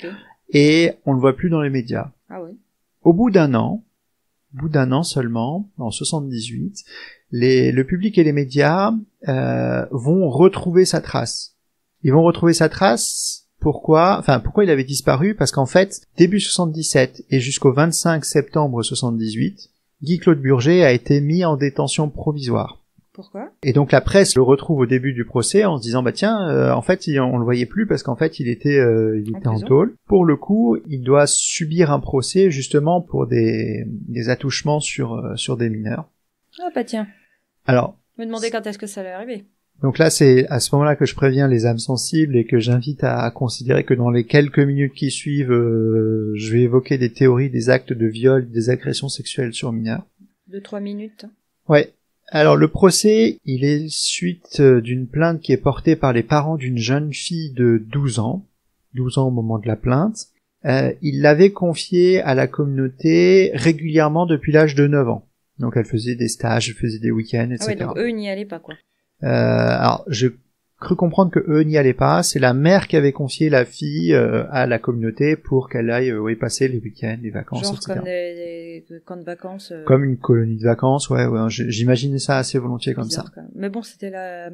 et on le voit plus dans les médias. Ah oui. Au bout d'un an seulement, en 78, le public et les médias vont retrouver sa trace. Ils vont retrouver sa trace. Pourquoi il avait disparu? Parce qu'en fait, début 77 et jusqu'au 25 septembre 78, Guy Claude Burger a été mis en détention provisoire. Pourquoi? Et donc la presse le retrouve au début du procès en se disant en fait on le voyait plus parce qu'en fait il était en tôle. Pour le coup, il doit subir un procès justement pour des attouchements sur des mineurs. Ah bah tiens. Alors, je me demandais quand est-ce que ça allait arriver. Donc là, c'est à ce moment-là que je préviens les âmes sensibles et que j'invite à considérer que dans les quelques minutes qui suivent, je vais évoquer des théories des actes de viol, des agressions sexuelles sur mineurs. 2-3 minutes. Ouais. Alors le procès, il est suite d'une plainte qui est portée par les parents d'une jeune fille de 12 ans au moment de la plainte. Il l'avait confiée à la communauté régulièrement depuis l'âge de 9 ans. Donc elle faisait des stages, elle faisait des week-ends, etc. Ah ouais, donc eux n'y allaient pas, quoi. Alors, j'ai cru comprendre que eux n'y allaient pas. C'est la mère qui avait confié la fille à la communauté pour qu'elle aille passer les week-ends, les vacances, genre etc. Comme des camps de vacances. Comme une colonie de vacances, ouais. J'imaginais ça assez volontiers comme ça. Mais bon, c'était la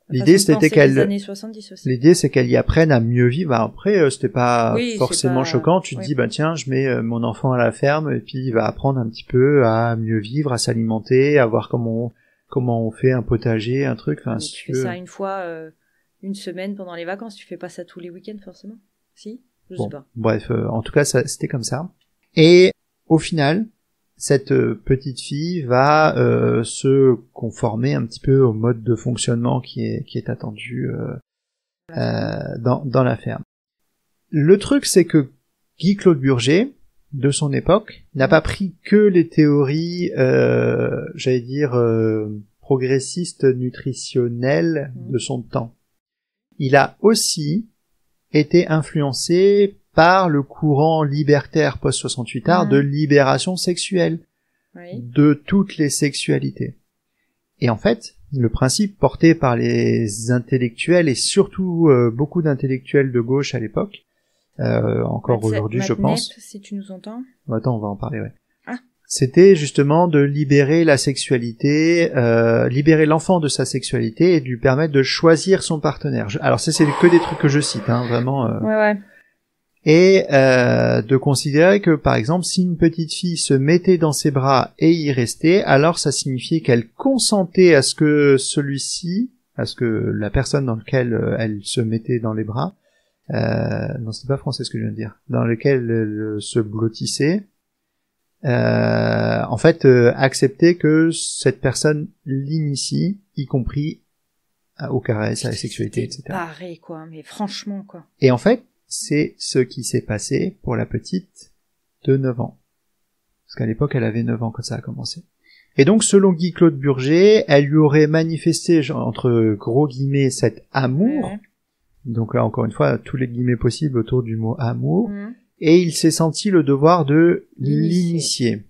L'idée, c'était qu'elle. Les années 70 aussi. L'idée, c'est qu'elle y apprenne à mieux vivre. Après, c'était pas forcément choquant. Tu te dis, tiens, je mets mon enfant à la ferme et puis il va apprendre un petit peu à mieux vivre, à s'alimenter, à voir comment on fait un potager, un truc. Enfin, tu fais ça une fois, une semaine pendant les vacances. Tu fais pas ça tous les week-ends, forcément. Si? Je sais pas. Bref, en tout cas, c'était comme ça. Et au final, cette petite fille va se conformer un petit peu au mode de fonctionnement qui est attendu dans la ferme. Le truc, c'est que Guy Claude Burger, de son époque, n'a pas pris que les théories, progressistes nutritionnelles de son temps. Il a aussi été influencé par le courant libertaire post-68ard de libération sexuelle de toutes les sexualités. Et en fait, le principe porté par les intellectuels et surtout beaucoup d'intellectuels de gauche à l'époque, encore aujourd'hui, je pense. Si tu nous entends. Attends, on va en parler, ouais. Ah. C'était justement de libérer la sexualité, libérer l'enfant de sa sexualité et de lui permettre de choisir son partenaire. Alors c'est que des trucs que je cite, hein, vraiment. Ouais. Et de considérer que, par exemple, si une petite fille se mettait dans ses bras et y restait, alors ça signifiait qu'elle consentait à ce que la personne dans laquelle elle se mettait dans les bras, non, c'est pas français ce que je viens de dire, dans lequel elle se blottissait, en fait, accepter que cette personne l'initie, y compris aux caresses, à la sexualité, etc. Pareil, quoi, mais franchement, quoi. Et en fait, c'est ce qui s'est passé pour la petite de 9 ans. Parce qu'à l'époque, elle avait 9 ans quand ça a commencé. Et donc, selon Guy Claude Burger, elle lui aurait manifesté, entre gros guillemets, cet amour. Donc là, encore une fois, tous les guillemets possibles autour du mot amour. Et il s'est senti le devoir de l'initier.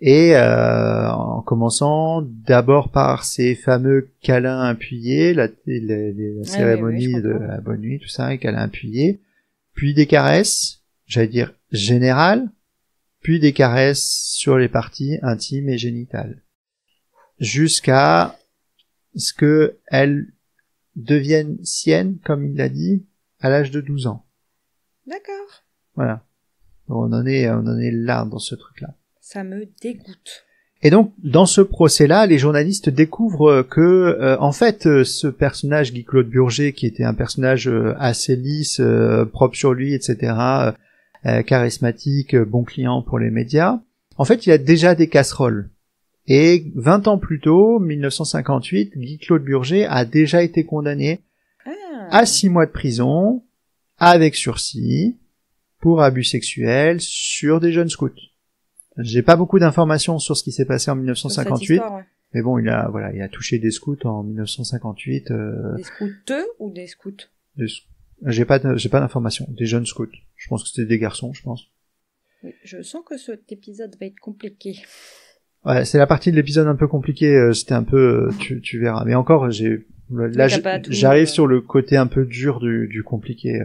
Et en commençant d'abord par ces fameux câlins appuyés, la cérémonie de la bonne nuit, tout ça, et câlins appuyés, puis des caresses, j'allais dire générales, puis des caresses sur les parties intimes et génitales, jusqu'à ce que elles deviennent siennes, comme il l'a dit, à l'âge de 12 ans. D'accord. Voilà. On en est là dans ce truc-là. Ça me dégoûte. Et donc, dans ce procès-là, les journalistes découvrent que, en fait, ce personnage, Guy Claude Burger, qui était un personnage assez lisse, propre sur lui, etc., charismatique, bon client pour les médias, en fait, il a déjà des casseroles. Et 20 ans plus tôt, 1958, Guy Claude Burger a déjà été condamné à 6 mois de prison, avec sursis, pour abus sexuels sur des jeunes scouts. J'ai pas beaucoup d'informations sur ce qui s'est passé en 1958, histoire, mais bon, il a touché des scouts en 1958. Des scouteux ou des scouts? J'ai pas d'informations. Des jeunes scouts. Je pense que c'était des garçons, je pense. Oui, je sens que cet épisode va être compliqué. Ouais, c'est la partie de l'épisode un peu compliquée, c'était un peu, tu verras. Mais encore, j'arrive sur le côté un peu dur du compliqué.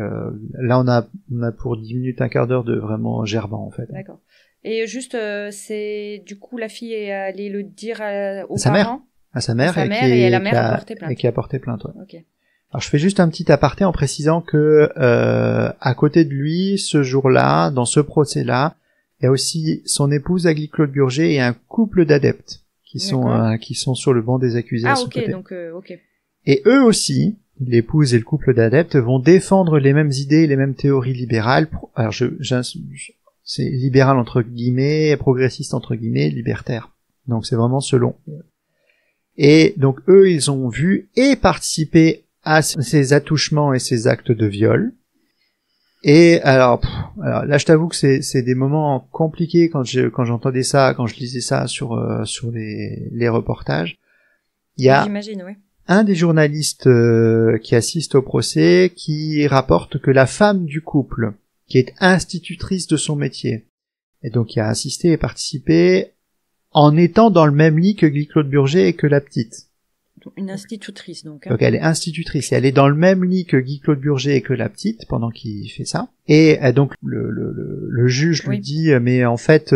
Là, on a pour 10 minutes, un quart d'heure de vraiment gerbant, en fait. D'accord. Et juste, c'est, du coup, la fille est allée le dire aux sa parents? À sa mère, Et la mère a porté plainte. Et qui a porté plainte, ouais. Ok. Alors, je fais juste un petit aparté en précisant que, à côté de lui, ce jour-là, dans ce procès-là, il y a aussi son épouse Agli Claude Burger et un couple d'adeptes qui sont sur le banc des accusés. Ah, ok, donc, ok. Et eux aussi, l'épouse et le couple d'adeptes, vont défendre les mêmes idées, les mêmes théories libérales. Alors, c'est libéral entre guillemets, progressiste entre guillemets, libertaire. Donc, c'est vraiment selon. Et donc, eux, ils ont vu et participé à ces attouchements et ces actes de viol. Et alors là, je t'avoue que c'est des moments compliqués quand j'entendais ça, quand je lisais ça sur les reportages. Il y a J'imagine, oui. Un des journalistes qui assiste au procès qui rapporte que la femme du couple, qui est institutrice de son métier, et donc qui a assisté et participé en étant dans le même lit que Guy Claude Burger et que la petite. Une institutrice, donc. Hein. Donc elle est institutrice et elle est dans le même lit que Guy Claude Burger et que la petite pendant qu'il fait ça. Et donc le juge lui dit mais en fait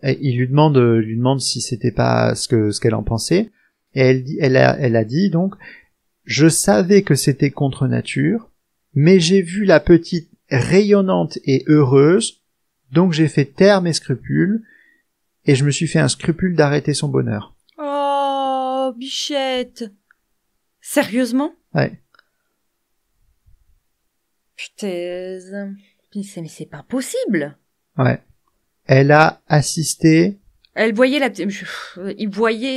il lui demande si c'était pas ce qu'elle en pensait. Et elle a dit donc je savais que c'était contre nature, mais j'ai vu la petite rayonnante et heureuse, donc j'ai fait taire mes scrupules et je me suis fait un scrupule d'arrêter son bonheur. Oh, bichette. Sérieusement? Ouais. Putain, mais c'est pas possible. Ouais. Elle a assisté. Elle voyait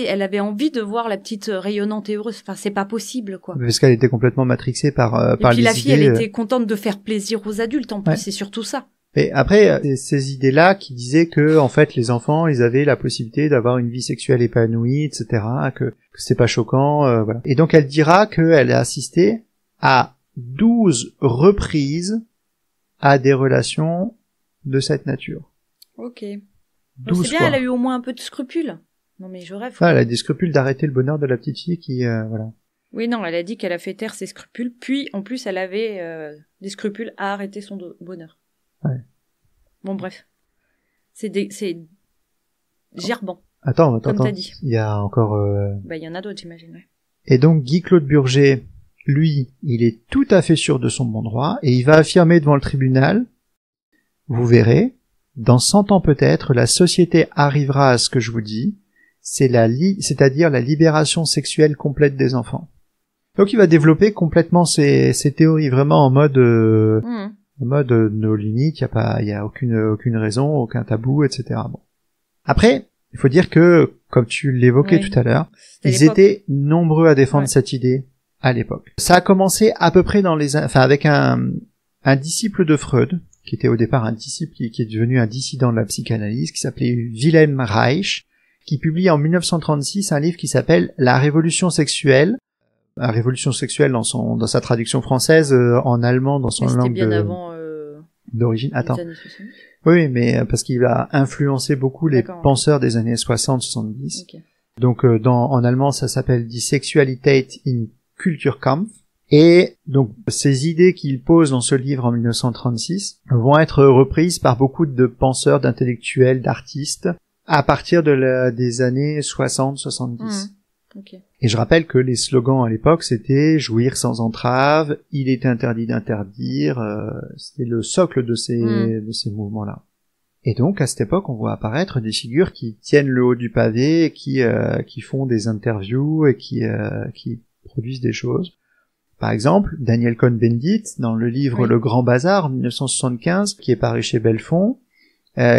elle avait envie de voir la petite rayonnante et heureuse. Enfin, c'est pas possible, quoi. Parce qu'elle était complètement matrixée par les idées. Et puis la fille, elle était contente de faire plaisir aux adultes, en plus, c'est surtout ça. Et après, ces idées-là qui disaient que, en fait, les enfants, ils avaient la possibilité d'avoir une vie sexuelle épanouie, etc., que c'est pas choquant, voilà. Et donc, elle dira qu'elle a assisté à 12 reprises à des relations de cette nature. Ok. 12 c'est bien, fois. elle a eu au moins un peu de scrupules. Non, mais je rêve. Ah, elle a des scrupules d'arrêter le bonheur de la petite fille qui, voilà. Oui, non, elle a dit qu'elle a fait taire ses scrupules, puis, en plus, elle avait des scrupules à arrêter son bonheur. Ouais. Bon, bref. C'est gerbant. Attends. Comme t'as dit. Il y a encore, Bah, il y en a d'autres, j'imagine, ouais. Et donc, Guy Claude Burger, lui, il est tout à fait sûr de son bon droit, et il va affirmer devant le tribunal, vous verrez, dans 100 ans peut-être, la société arrivera à ce que je vous dis, c'est-à-dire la libération sexuelle complète des enfants. Donc il va développer complètement ses théories vraiment en mode no limit, il y a aucune raison, aucun tabou, etc. Bon. Après, il faut dire que, comme tu l'évoquais tout à l'heure, ils étaient nombreux à défendre cette idée à l'époque. Ça a commencé à peu près avec un disciple de Freud, qui était au départ un disciple qui est devenu un dissident de la psychanalyse, qui s'appelait Wilhelm Reich, qui publie en 1936 un livre qui s'appelle La Révolution sexuelle. La Révolution sexuelle dans sa traduction française, en allemand dans son langue d'origine. Attends. Oui, mais parce qu'il a influencé beaucoup les penseurs des années 60-70. Okay. Donc en allemand ça s'appelle Die Sexualität in Kulturkampf. Et donc ces idées qu'il pose dans ce livre en 1936 vont être reprises par beaucoup de penseurs, d'intellectuels, d'artistes à partir des années 60-70. Okay. Et je rappelle que les slogans à l'époque c'était jouir sans entrave, il est interdit d'interdire, c'était le socle de ces mouvements-là. Et donc à cette époque on voit apparaître des figures qui tiennent le haut du pavé, qui font des interviews et qui produisent des choses. Par exemple, Daniel Cohn-Bendit, dans le livre Le Grand Bazar, 1975, qui est paru chez Belfond,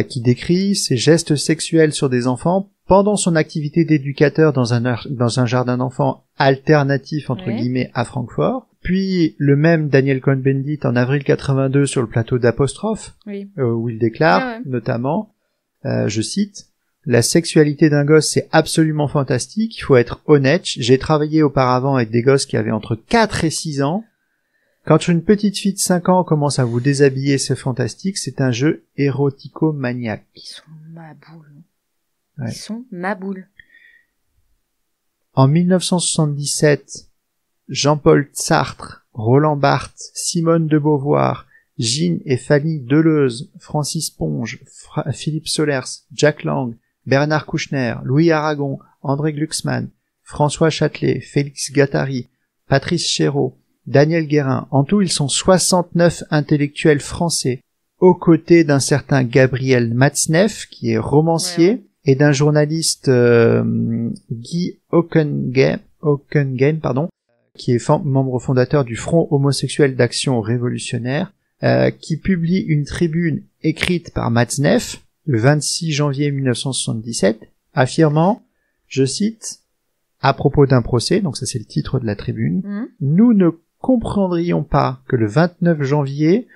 qui décrit ses gestes sexuels sur des enfants pendant son activité d'éducateur dans un jardin d'enfants alternatif, entre guillemets, à Francfort. Puis, le même Daniel Cohn-Bendit, en avril 82, sur le plateau d'Apostrophe, où il déclare, notamment, je cite, la sexualité d'un gosse, c'est absolument fantastique, il faut être honnête. J'ai travaillé auparavant avec des gosses qui avaient entre 4 et 6 ans. Quand une petite fille de 5 ans commence à vous déshabiller, c'est fantastique, c'est un jeu érotico-maniaque. Ils sont ma boule. Ouais. Ils sont ma boule. En 1977, Jean-Paul Sartre, Roland Barthes, Simone de Beauvoir, Jean et Fanny Deleuze, Francis Ponge, Philippe Solers, Jack Lang, Bernard Kouchner, Louis Aragon, André Glucksmann, François Châtelet, Félix Guattari, Patrice Chéreau, Daniel Guérin. En tout, ils sont 69 intellectuels français, aux côtés d'un certain Gabriel Matzneff, qui est romancier, et d'un journaliste Guy Hockenheim, qui est membre fondateur du Front homosexuel d'action révolutionnaire, qui publie une tribune écrite par Matzneff le 26 janvier 1977, affirmant, je cite, à propos d'un procès, donc ça c'est le titre de la tribune, nous ne comprendrions pas que le 29 janvier,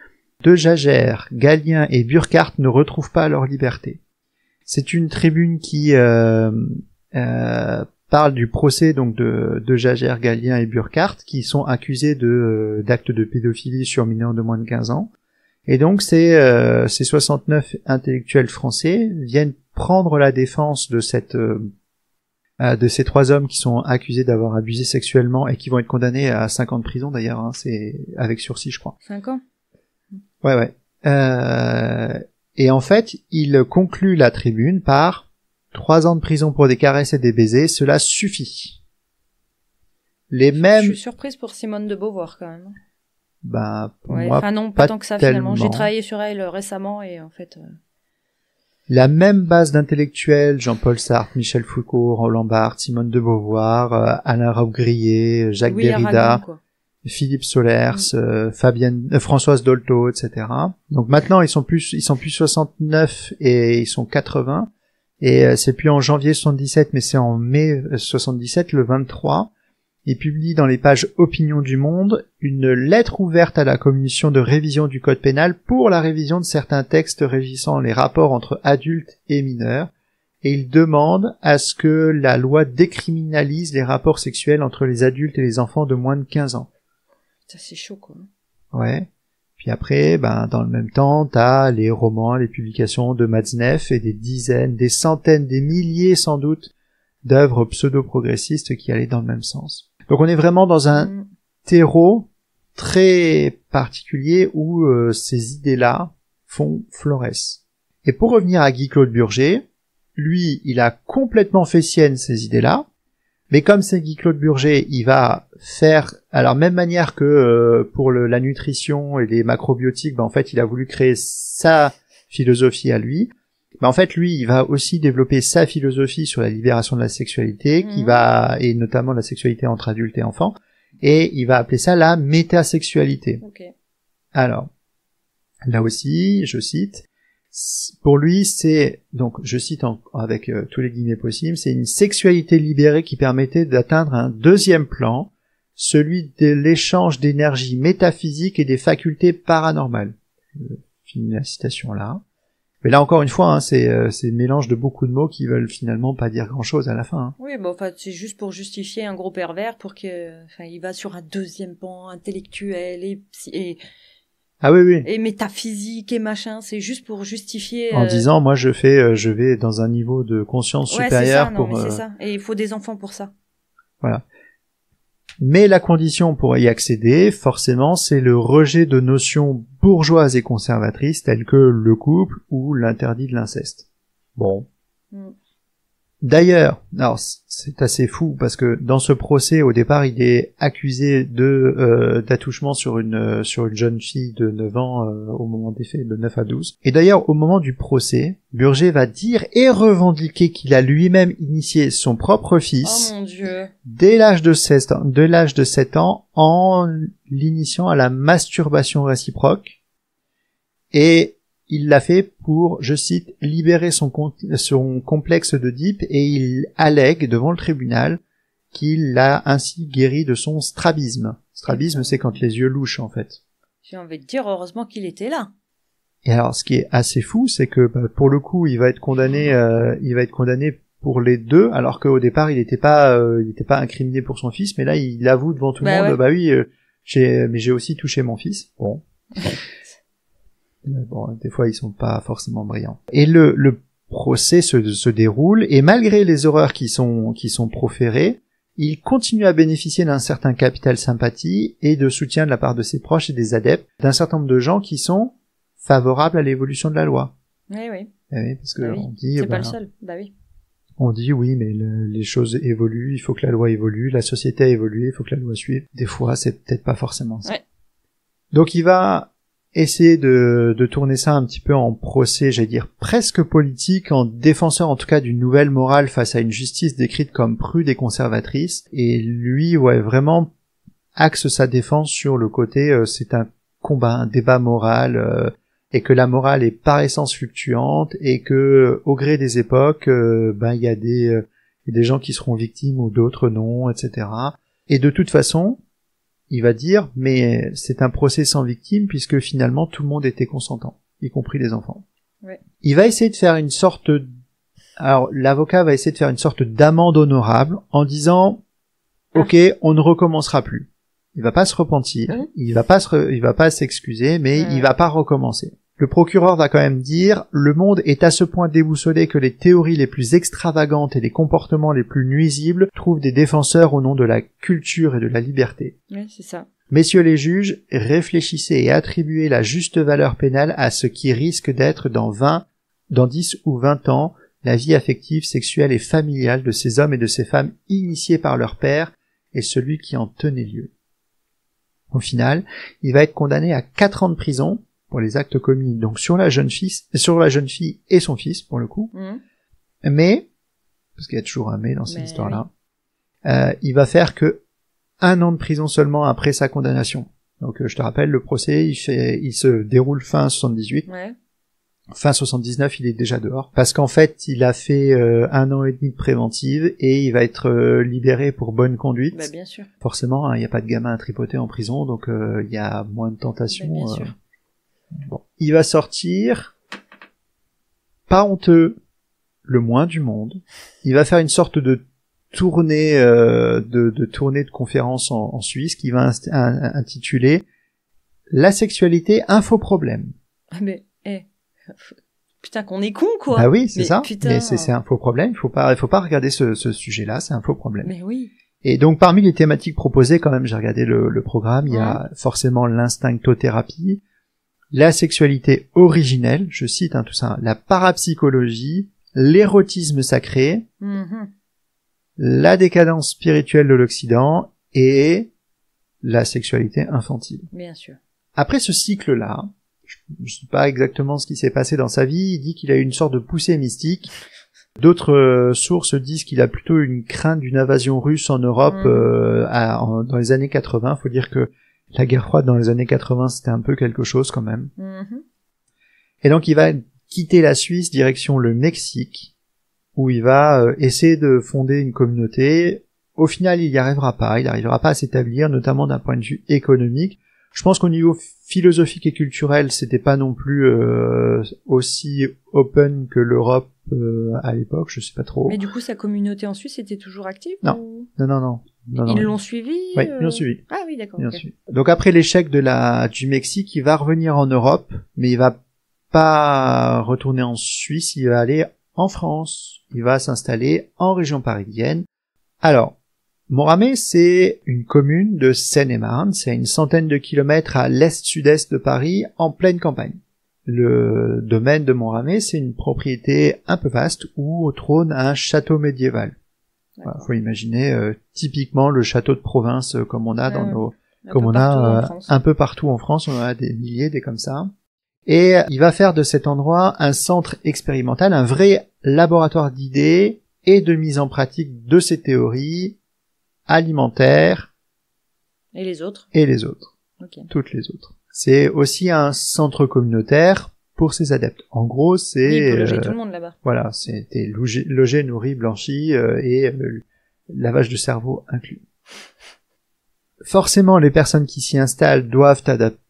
De Jager, Galien et Burkhardt ne retrouvent pas leur liberté. C'est une tribune qui parle du procès donc de Jager, Galien et Burkhardt, qui sont accusés d'actes de pédophilie sur mineurs de moins de 15 ans. Et donc ces 69 intellectuels français viennent prendre la défense de ces 3 hommes qui sont accusés d'avoir abusé sexuellement et qui vont être condamnés à 5 ans de prison d'ailleurs, hein, c'est avec sursis je crois. 5 ans. Ouais. Et en fait, il conclut la tribune par 3 ans de prison pour des caresses et des baisers, cela suffit. Je suis surprise pour Simone de Beauvoir quand même. Pour moi, enfin non, pas tant que ça tellement. Finalement. J'ai travaillé sur elle récemment et en fait. La même base d'intellectuels, Jean-Paul Sartre, Michel Foucault, Roland Barthes, Simone de Beauvoir, Alain Robbe-Grillet, Jacques Derrida, Philippe Solers, Françoise Dolto, etc. Donc maintenant ils sont plus 69 et ils sont 80 et c'est plus en janvier 77 mais c'est en mai 77 le 23. Il publie dans les pages Opinion du Monde une lettre ouverte à la commission de révision du code pénal pour la révision de certains textes régissant les rapports entre adultes et mineurs, et il demande à ce que la loi décriminalise les rapports sexuels entre les adultes et les enfants de moins de 15 ans. Ça c'est chaud quoi. Ouais. Puis après, dans le même temps, t'as les romans, les publications de Matzneff et des dizaines, des centaines, des milliers sans doute d'œuvres pseudo-progressistes qui allaient dans le même sens. Donc on est vraiment dans un terreau très particulier où ces idées-là font florès. Et pour revenir à Guy-Claude Burger, lui, il a complètement fait sienne ces idées-là, mais comme c'est Guy-Claude Burger, il va faire, alors même manière que pour la nutrition et les macrobiotiques, en fait, il a voulu créer sa philosophie à lui. En fait, lui, il va aussi développer sa philosophie sur la libération de la sexualité, et notamment la sexualité entre adultes et enfants, et il va appeler ça la métasexualité. Okay. Alors, là aussi, je cite, pour lui, c'est, donc, je cite avec tous les guillemets possibles, c'est une sexualité libérée qui permettait d'atteindre un deuxième plan, celui de l'échange d'énergie métaphysique et des facultés paranormales. Je finis la citation là. Mais là encore une fois, c'est mélange de beaucoup de mots qui veulent finalement pas dire grand-chose à la fin. Hein. Oui, c'est juste pour justifier un gros pervers pour il va sur un deuxième pan intellectuel et ah oui. Et métaphysique et machin, c'est juste pour justifier. En disant, moi je vais dans un niveau de conscience supérieur c'est ça. Et il faut des enfants pour ça. Voilà. Mais la condition pour y accéder, forcément, c'est le rejet de notions bourgeoises et conservatrices telles que le couple ou l'interdit de l'inceste. Bon. D'ailleurs, alors c'est assez fou parce que dans ce procès, au départ, il est accusé d'attouchement sur une jeune fille de 9 ans au moment des faits, de 9 à 12. Et d'ailleurs, au moment du procès, Burger va dire et revendiquer qu'il a lui-même initié son propre fils dès l'âge de 7 ans en l'initiant à la masturbation réciproque. Et il l'a fait pour, je cite, libérer son complexe d'Oedipe, et il allègue devant le tribunal qu'il l'a ainsi guéri de son strabisme. Strabisme, c'est quand les yeux louchent, en fait. J'ai envie de dire, heureusement qu'il était là. Et alors, ce qui est assez fou, c'est que, pour le coup, il va être condamné pour les deux, alors qu'au départ, il n'était pas incriminé pour son fils, mais là, il avoue devant tout le monde, oui, Mais j'ai aussi touché mon fils. Bon. Bon, des fois, ils sont pas forcément brillants. Et le procès se déroule, et malgré les horreurs qui sont proférées, il continue à bénéficier d'un certain capital sympathie et de soutien de la part de ses proches et des adeptes, d'un certain nombre de gens qui sont favorables à l'évolution de la loi. Oui, oui. Oui, parce que Bah oui. on dit, C'est pas le seul. Bah oui. On dit oui, mais les choses évoluent, il faut que la loi évolue, la société a évolué, il faut que la loi suive. Des fois, c'est peut-être pas forcément ça. Ouais. Donc il va essayer de tourner ça un petit peu en procès, j'allais dire presque politique, en défenseur en tout cas d'une nouvelle morale face à une justice décrite comme prude et conservatrice. Et lui, ouais, vraiment axe sa défense sur le côté, c'est un combat, un débat moral, et que la morale est par essence fluctuante, et que au gré des époques, il y a des gens qui seront victimes ou d'autres non, etc. Et de toute façon, il va dire, mais c'est un procès sans victime puisque finalement tout le monde était consentant, y compris les enfants. Ouais. Il va essayer de faire alors l'avocat va essayer de faire une sorte d'amende honorable en disant, ok, on ne recommencera plus. Il va pas se repentir, il va pas s'excuser, mais il va pas recommencer. Le procureur va quand même dire, le monde est à ce point déboussolé que les théories les plus extravagantes et les comportements les plus nuisibles trouvent des défenseurs au nom de la culture et de la liberté. Oui, c'est ça. Messieurs les juges, réfléchissez et attribuez la juste valeur pénale à ce qui risque d'être dans 10 ou 20 ans, la vie affective, sexuelle et familiale de ces hommes et de ces femmes initiés par leur père et celui qui en tenait lieu. Au final, il va être condamné à 4 ans de prison pour les actes commis donc sur la jeune fille et son fils pour le coup. Mais parce qu'il y a toujours un mais dans cette histoire-là, il va faire que 1 an de prison seulement après sa condamnation. Donc je te rappelle, le procès il se déroule fin 78. Ouais. Fin 79, il est déjà dehors parce qu'en fait, il a fait 1 an et demi de préventive et il va être libéré pour bonne conduite. Bah bien sûr. Forcément, il n'y a pas de gamin à tripoter en prison, donc il y a moins de tentations. Bien sûr. Bon. Il va sortir pas honteux, le moins du monde. Il va faire une sorte de tournée de conférence en Suisse qui va intituler La sexualité, un faux problème. Ah mais putain qu'on est con quoi. Ah oui, c'est mais ça. Putain. Mais c'est un faux problème. Il faut pas regarder ce sujet-là. C'est un faux problème. Mais oui. Et donc parmi les thématiques proposées, quand même, j'ai regardé le programme. Il y a forcément l'instinctothérapie, la sexualité originelle, je cite tout ça, la parapsychologie, l'érotisme sacré, la décadence spirituelle de l'Occident et la sexualité infantile. Bien sûr. Après ce cycle-là, je ne sais pas exactement ce qui s'est passé dans sa vie, il dit qu'il a eu une sorte de poussée mystique. D'autres sources disent qu'il a plutôt une crainte d'une invasion russe en Europe dans les années 80. Faut dire que la guerre froide dans les années 80, c'était un peu quelque chose quand même. Et donc il va quitter la Suisse direction le Mexique, où il va essayer de fonder une communauté. Au final, il n'y arrivera pas. Il n'arrivera pas à s'établir, notamment d'un point de vue économique. Je pense qu'au niveau philosophique et culturel, c'était pas non plus aussi open que l'Europe à l'époque, je sais pas trop. Mais du coup, sa communauté en Suisse était toujours active Non. ou... Non. Ils l'ont suivi Oui, ils l'ont suivi. Ah oui, d'accord. Okay. Donc après l'échec du Mexique, il va revenir en Europe, mais il va pas retourner en Suisse, il va aller en France. Il va s'installer en région parisienne. Alors, Montramé, c'est une commune de Seine-et-Marne, c'est à une centaine de kilomètres à l'est-sud-est de Paris, en pleine campagne. Le domaine de Montramé, c'est une propriété un peu vaste où trône un château médiéval. Voilà, faut imaginer typiquement le château de province comme on a un peu partout en France, on en a des milliers des comme ça. Et il va faire de cet endroit un centre expérimental, un vrai laboratoire d'idées et de mise en pratique de ces théories alimentaires. Et les autres. Okay. Toutes les autres. C'est aussi un centre communautaire pour ses adeptes. En gros, c'est... Oui, il peut loger tout le monde là-bas. Voilà, c'était logé, nourri, blanchi et lavage de cerveau inclus. Forcément, les personnes qui s'y installent doivent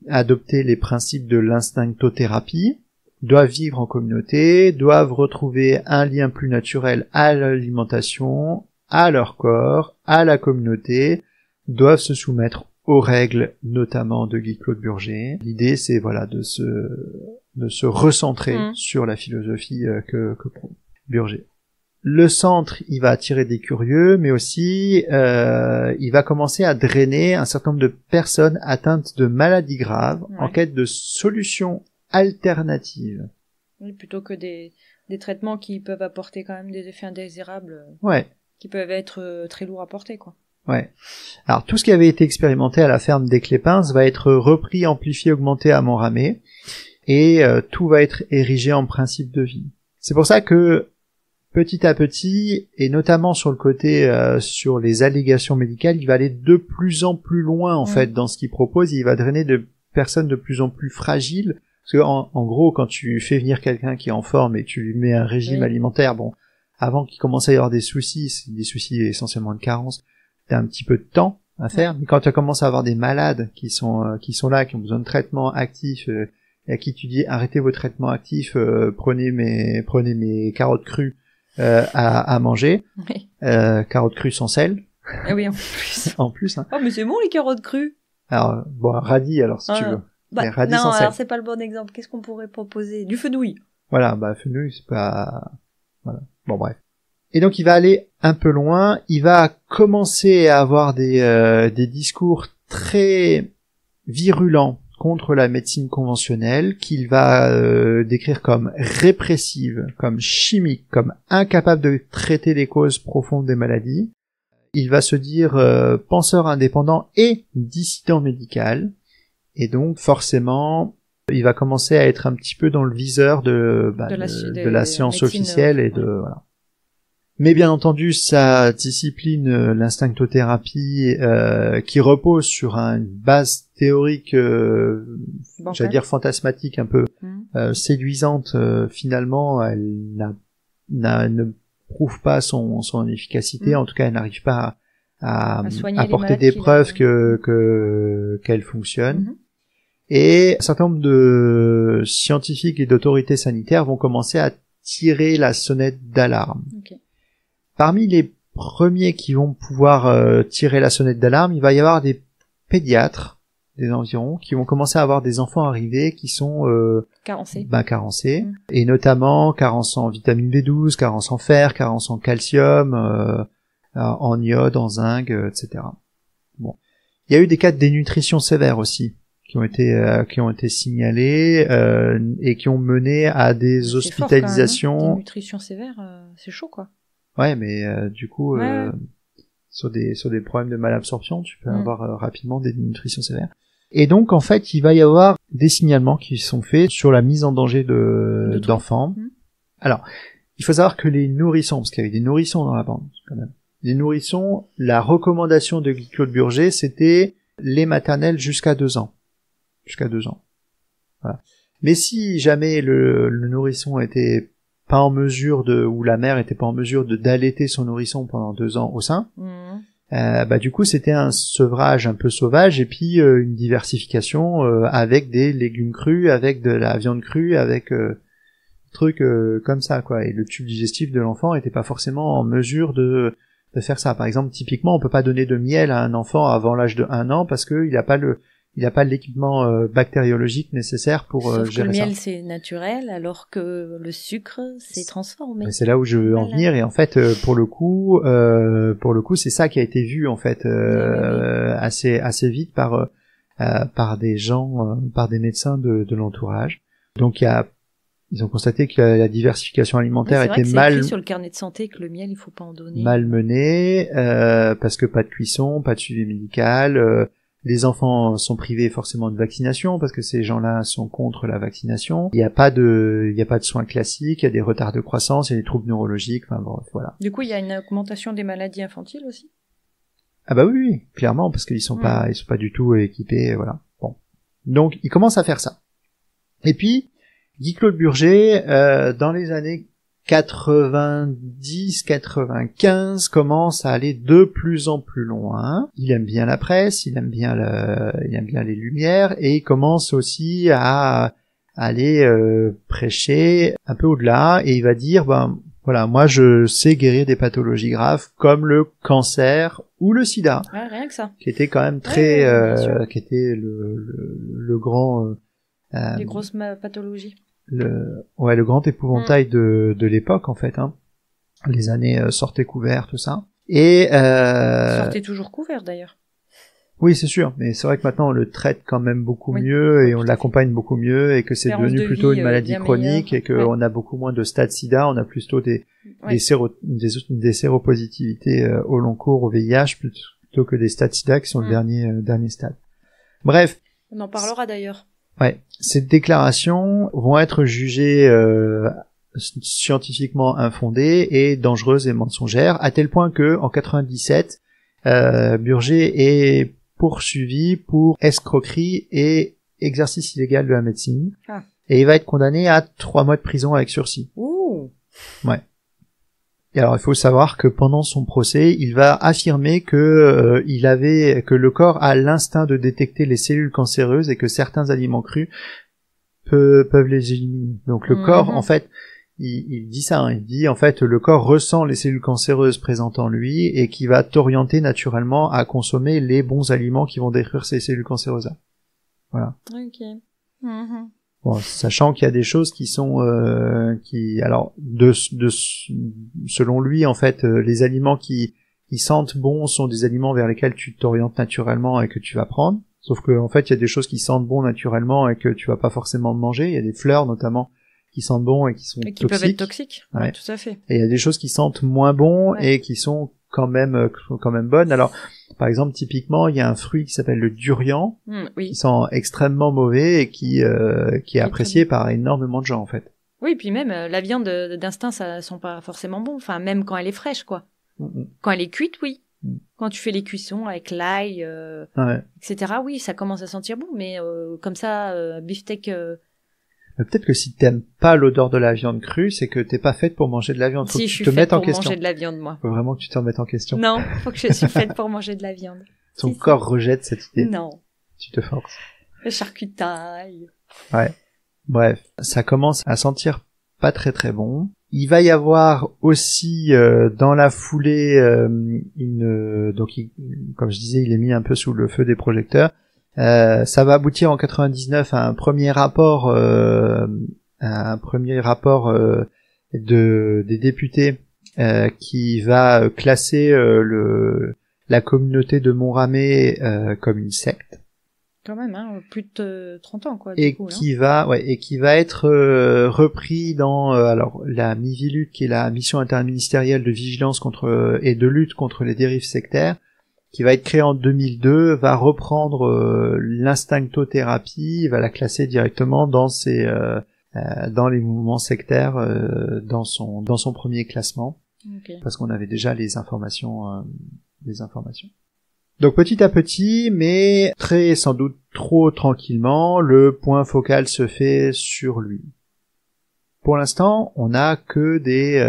adopter les principes de l'instinctothérapie, doivent vivre en communauté, doivent retrouver un lien plus naturel à l'alimentation, à leur corps, à la communauté, doivent se soumettre aux règles, notamment de Guy-Claude Burger. L'idée, c'est voilà de se recentrer sur la philosophie que prône Burger. Le centre, il va attirer des curieux, mais aussi il va commencer à drainer un certain nombre de personnes atteintes de maladies graves en quête de solutions alternatives. Oui, plutôt que des traitements qui peuvent apporter quand même des effets indésirables. Ouais. Qui peuvent être très lourds à porter, quoi. Ouais. Alors tout ce qui avait été expérimenté à la ferme des Clépins va être repris, amplifié, augmenté à Montramé, et tout va être érigé en principe de vie. C'est pour ça que petit à petit, et notamment sur le côté sur les allégations médicales, il va aller de plus en plus loin en fait dans ce qu'il propose. Il va drainer de personnes de plus en plus fragiles, parce que en gros, quand tu fais venir quelqu'un qui est en forme et tu lui mets un régime alimentaire, bon, avant qu'il commence à y avoir des soucis, c'est des soucis essentiellement de carence, t'as un petit peu de temps à faire, mais quand tu commences à avoir des malades qui sont là, qui ont besoin de traitements actifs, et à qui tu dis arrêtez vos traitements actifs, prenez mes carottes crues à manger, carottes crues sans sel. Ah oui, en plus. En plus, hein. Oh, mais c'est bon les carottes crues. Alors bon, radis alors si tu veux. Bah, radis non, sans sel. alors c'est pas le bon exemple. Qu'est-ce qu'on pourrait proposer? Du fenouil. Voilà, bah fenouil c'est pas voilà. Bon bref. Et donc il va aller un peu loin, il va commencer à avoir des discours très virulents contre la médecine conventionnelle, qu'il va décrire comme répressive, comme chimique, comme incapable de traiter les causes profondes des maladies. Il va se dire penseur indépendant et dissident médical, et donc forcément il va commencer à être un petit peu dans le viseur de la science officielle et de voilà. Mais bien entendu, sa discipline, l'instinctothérapie, qui repose sur une base théorique, j'allais dire fantasmatique, un peu séduisante, finalement, elle ne prouve pas son efficacité. En tout cas, elle n'arrive pas à apporter des preuves qu'elle fonctionne. Et un certain nombre de scientifiques et d'autorités sanitaires vont commencer à tirer la sonnette d'alarme. Okay. Parmi les premiers qui vont pouvoir tirer la sonnette d'alarme, il va y avoir des pédiatres, des environs, qui vont commencer à avoir des enfants arrivés qui sont carencés, et notamment carence en vitamine B12, carence en fer, carence en calcium, en iode, en zinc, etc. Bon, il y a eu des cas de dénutrition sévère aussi qui ont été signalés et qui ont mené à des hospitalisations. Fort, quand même, hein. Dénutrition sévère, c'est chaud quoi. Ouais, mais du coup, sur des problèmes de malabsorption, tu peux avoir rapidement des dénutritions sévères. Et donc, en fait, il va y avoir des signalements qui sont faits sur la mise en danger d'enfants. Alors, il faut savoir que les nourrissons, parce qu'il y avait des nourrissons dans la bande, quand même. Les nourrissons, la recommandation de Guy-Claude Burger, c'était les maternelles jusqu'à 2 ans. Jusqu'à 2 ans. Voilà. Mais si jamais le nourrisson était pas en mesure ou la mère était pas en mesure d'allaiter son nourrisson pendant 2 ans au sein, du coup c'était un sevrage un peu sauvage et puis une diversification avec des légumes crus, avec de la viande crue, avec trucs comme ça quoi. Et le tube digestif de l'enfant était pas forcément en mesure de faire ça. Par exemple, typiquement, on peut pas donner de miel à un enfant avant l'âge de 1 an parce que il a pas l'équipement bactériologique nécessaire pour gérer ça. Sauf que le miel c'est naturel, alors que le sucre c'est transformé. C'est là où je veux en venir, et en fait pour le coup c'est ça qui a été vu en fait assez vite par des gens, par des médecins de l'entourage. Donc ils ont constaté que la diversification alimentaire était mal. C'est écrit sur le carnet de santé que le miel il faut pas en donner. Mal menée parce que pas de cuisson, pas de suivi médical. Les enfants sont privés forcément de vaccination parce que ces gens-là sont contre la vaccination. Il y a pas de soins classiques, il y a des retards de croissance, il y a des troubles neurologiques, enfin bon, voilà. Du coup, il y a une augmentation des maladies infantiles aussi? Ah bah oui, clairement, parce qu'ils sont pas du tout équipés, voilà. Bon. Donc, ils commencent à faire ça. Et puis, Guy-Claude Burger, dans les années 90-95 commence à aller de plus en plus loin. Il aime bien la presse, il aime bien les lumières, et il commence aussi à aller prêcher un peu au-delà, et il va dire Voilà, moi je sais guérir des pathologies graves comme le cancer ou le sida, Ouais, rien que ça. qui était quand même très, bien sûr. qui était le grand, Les grosses pathologies. le grand épouvantail de l'époque en fait, hein. Les années sortez couverts, tout ça. Et Sortez toujours couvert d'ailleurs. oui, c'est sûr, mais c'est vrai que maintenant on le traite quand même beaucoup Oui. mieux et on Tout à l'accompagne beaucoup mieux et que c'est Espérance devenu de plutôt vie, une maladie bien chronique meilleure. et qu'on a beaucoup moins de stades sida, on a plutôt des Ouais. des séropositivités au long cours au VIH plutôt que des stades sida qui sont le dernier stade. Bref, On en parlera d'ailleurs. ouais, ces déclarations vont être jugées scientifiquement infondées et dangereuses et mensongères, à tel point que en 97, Burger est poursuivi pour escroquerie et exercice illégal de la médecine. Ah. Et il va être condamné à 3 mois de prison avec sursis. Ouh. Ouais. Et alors il faut savoir que pendant son procès, il va affirmer que que le corps a l'instinct de détecter les cellules cancéreuses et que certains aliments crus peuvent les éliminer. Donc le corps, en fait, il dit ça, hein, il dit en fait le corps ressent les cellules cancéreuses présentes en lui et qui va t'orienter naturellement à consommer les bons aliments qui vont détruire ces cellules cancéreuses. Voilà. Ok. Bon, sachant qu'il y a des choses qui sont alors selon lui en fait les aliments qui sentent bon sont des aliments vers lesquels tu t'orientes naturellement et que tu vas prendre. Sauf que en fait il y a des choses qui sentent bon naturellement et que tu vas pas forcément manger. Il y a des fleurs notamment qui sentent bon et qui sont Et qui toxiques. peuvent être toxiques. Ouais. Ouais, tout à fait. Et il y a des choses qui sentent moins bon Ouais. et qui sont quand même bonnes. Alors, par exemple, typiquement, il y a un fruit qui s'appelle le durian, Oui. qui sent extrêmement mauvais et qui est apprécié par énormément de gens, en fait. Oui, puis même la viande d'instinct, ça sent pas forcément bon. Enfin, même quand elle est fraîche, quoi. Quand elle est cuite, oui. Quand tu fais les cuissons avec l'ail, Ouais. etc., oui, ça commence à sentir bon. Mais comme ça, beefsteak... Mais peut-être que si t'aimes pas l'odeur de la viande crue, c'est que t'es pas faite pour manger de la viande. Faut Si, que je tu suis te faite mettes en pour question. manger de la viande, moi. Faut vraiment que tu te remettes en question. Non, faut que je suis faite pour manger de la viande. Ton Si, corps rejette cette idée. Non. Tu te forces. Le charcutaille. Ouais. Bref, ça commence à sentir pas très très bon. Il va y avoir aussi dans la foulée comme je disais, il est mis un peu sous le feu des projecteurs. Ça va aboutir en 99 à un premier rapport des députés qui va classer la communauté de Monramé comme une secte. Quand même, hein, plus de 30 ans, quoi, Et qui va être repris dans alors la MIVILUT, qui est la mission interministérielle de vigilance contre et de lutte contre les dérives sectaires, qui va être créée en 2002, va reprendre l'instinctothérapie, va la classer directement dans dans les mouvements sectaires dans son premier classement, parce qu'on avait déjà les informations. Donc petit à petit, mais sans doute trop tranquillement, le point focal se fait sur lui. Pour l'instant, on n'a que des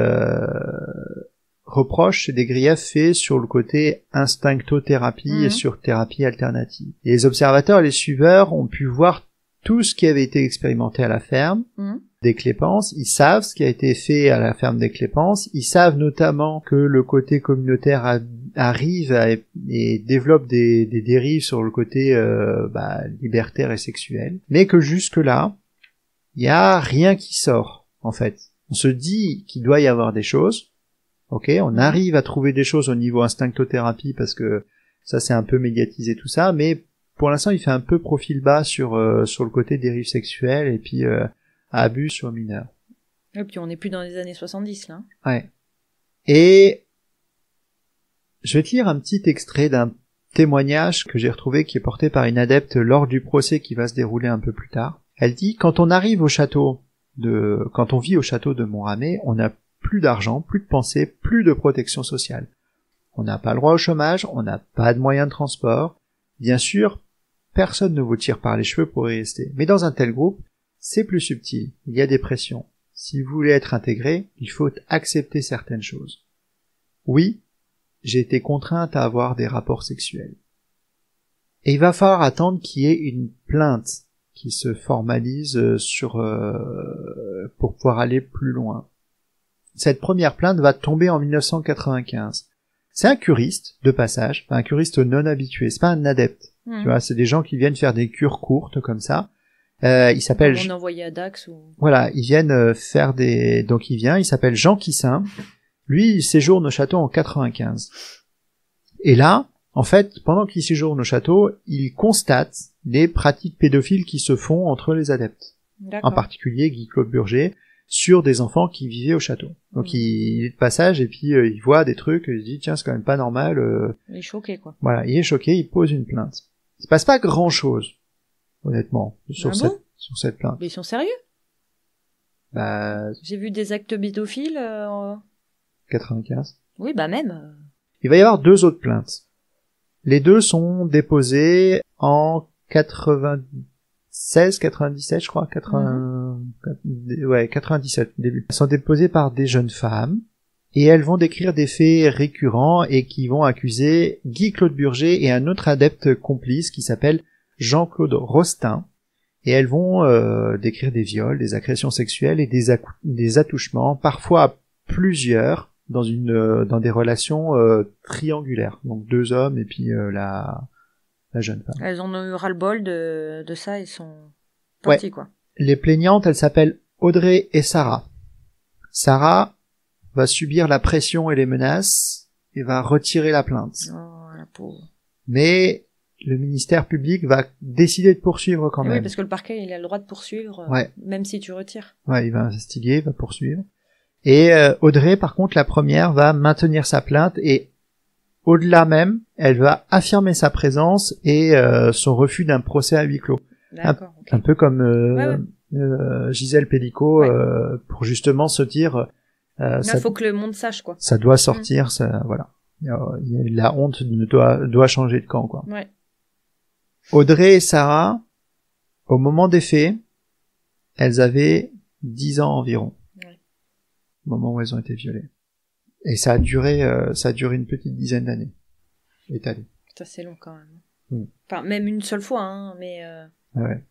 reproches et des griefs faits sur le côté instinctothérapie et sur thérapie alternative. Et les observateurs et les suiveurs ont pu voir tout ce qui avait été expérimenté à la ferme des Clépences. Ils savent ce qui a été fait à la ferme des Clépences. Ils savent notamment que le côté communautaire arrive et développe des dérives sur le côté libertaire et sexuel. Mais que jusque-là, il y a rien qui sort, en fait. On se dit qu'il doit y avoir des choses. Ok, on arrive à trouver des choses au niveau instinctothérapie parce que ça c'est un peu médiatisé tout ça, mais pour l'instant il fait un peu profil bas sur le côté dérive sexuelle et puis abus sur mineurs. Et puis on n'est plus dans les années 70 là. Ouais. Et je vais te lire un petit extrait d'un témoignage que j'ai retrouvé qui est porté par une adepte lors du procès qui va se dérouler un peu plus tard. Elle dit: quand on vit au château de Monramé, on n'a plus d'argent, plus de pensée, plus de protection sociale. On n'a pas le droit au chômage, on n'a pas de moyens de transport. Bien sûr, personne ne vous tire par les cheveux pour y rester. Mais dans un tel groupe, c'est plus subtil. Il y a des pressions. Si vous voulez être intégré, il faut accepter certaines choses. Oui, j'ai été contrainte à avoir des rapports sexuels. Et il va falloir attendre qu'il y ait une plainte qui se formalise pour pouvoir aller plus loin. cette première plainte va tomber en 1995. C'est un curiste, de passage, un curiste non habitué, c'est pas un adepte. Tu vois, c'est des gens qui viennent faire des cures courtes comme ça. Il s'appelle... On est envoyé à Dax ou... Voilà, ils viennent faire des... Donc il s'appelle Jean Quissin. Lui, il séjourne au château en 95. Et là, en fait, pendant qu'il séjourne au château, il constate les pratiques pédophiles qui se font entre les adeptes. D'accord. En particulier Guy-Claude Burger, sur des enfants qui vivaient au château. Donc il est de passage et puis il voit des trucs, il se dit tiens, c'est quand même pas normal. Il est choqué, quoi. Voilà, il est choqué, il pose une plainte. Il se passe pas grand chose, honnêtement, sur cette plainte. Mais ils sont sérieux? Bah, j'ai vu des actes pédophiles 95. Oui, bah même. Il va y avoir 2 autres plaintes. Les 2 sont déposées en 96, 97, je crois, 97, début. Elles sont déposées par des jeunes femmes, et elles vont décrire des faits récurrents et qui vont accuser Guy-Claude Burger et un autre adepte complice qui s'appelle Jean-Claude Rostin, et elles vont décrire des viols, des agressions sexuelles et des attouchements, parfois plusieurs, dans des relations triangulaires, donc 2 hommes et puis la jeune femme. Elles en ont eu ras-le-bol de ça, ils sont partis, quoi. Les plaignantes, elles s'appellent Audrey et Sarah. Sarah va subir la pression et les menaces et va retirer la plainte. Oh, la pauvre. Mais le ministère public va décider de poursuivre quand même. Oui, parce que le parquet, il a le droit de poursuivre, même si tu retires. Ouais, il va investiguer, il va poursuivre. Et Audrey, par contre, la première, va maintenir sa plainte et au-delà même, elle va affirmer sa présence et son refus d'un procès à huis clos. D'accord, un peu comme Gisèle Pellicot, pour justement se dire... il faut que le monde sache, quoi. Ça doit sortir, ça, voilà. La honte doit changer de camp, quoi. Ouais. Audrey et Sarah, au moment des faits, elles avaient 10 ans environ. Ouais. Au moment où elles ont été violées. Et ça a duré une petite dizaine d'années. Étalé. Putain, c'est long quand même. Enfin, même une seule fois, hein, mais... Ouais.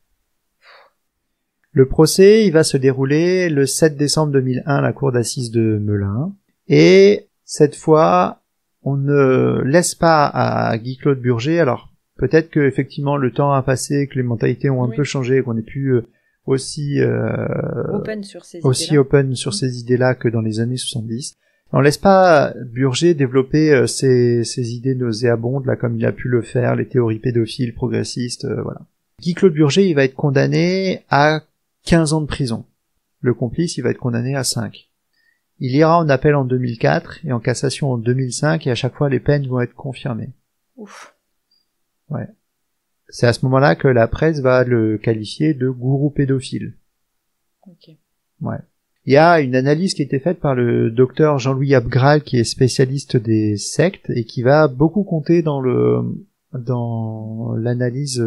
Le procès, il va se dérouler le 7 décembre 2001 à la cour d'assises de Melun. Et cette fois, on ne laisse pas à Guy-Claude Burger. Alors, peut-être que effectivement le temps a passé, que les mentalités ont un peu changé, qu'on n'est plus aussi open sur ces idées-là que dans les années 70. On laisse pas Burger développer ses idées nauséabondes, là, comme il a pu le faire, les théories pédophiles, progressistes, voilà. Guy-Claude Burger, il va être condamné à 15 ans de prison. Le complice, il va être condamné à 5. Il ira en appel en 2004 et en cassation en 2005, et à chaque fois, les peines vont être confirmées. Ouf. Ouais. C'est à ce moment-là que la presse va le qualifier de gourou pédophile. Ok. Ouais. Il y a une analyse qui a été faite par le docteur Jean-Louis Abgral, qui est spécialiste des sectes et qui va beaucoup compter dans l'analyse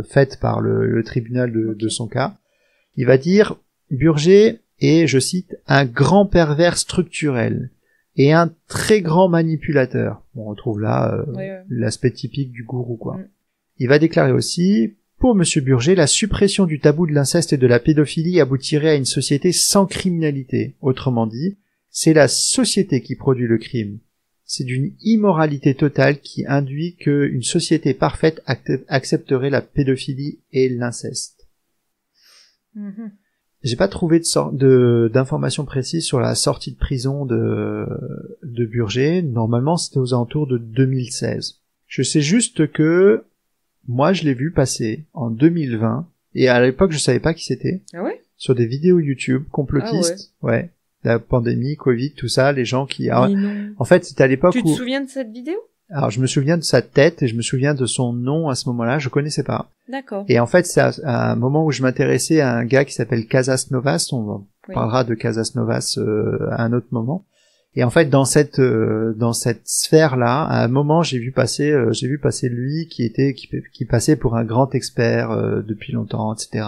faite par le tribunal de son cas. Il va dire Burger est, je cite, un grand pervers structurel et un très grand manipulateur. On retrouve là l'aspect typique du gourou, quoi. Il va déclarer aussi: pour Monsieur Burger, la suppression du tabou de l'inceste et de la pédophilie aboutirait à une société sans criminalité. Autrement dit, c'est la société qui produit le crime. C'est d'une immoralité totale qui induit qu'une société parfaite accepterait la pédophilie et l'inceste. Mm-hmm. J'ai pas trouvé d'informations précises sur la sortie de prison de Burger. Normalement, c'était aux alentours de 2016. Je sais juste que moi, je l'ai vu passer en 2020, et à l'époque, je savais pas qui c'était. Ah ouais? Sur des vidéos YouTube complotistes. Ah ouais. La pandémie, Covid, tout ça, les gens qui... Alors, en fait, c'était à l'époque où... Tu te souviens de cette vidéo? Alors, je me souviens de sa tête et je me souviens de son nom à ce moment-là, je connaissais pas. D'accord. Et en fait, c'est à un moment où je m'intéressais à un gars qui s'appelle Casas Novas, on parlera de Casas Novas à un autre moment. Et en fait, dans cette sphère-là, à un moment, j'ai vu passer lui qui passait pour un grand expert depuis longtemps, etc.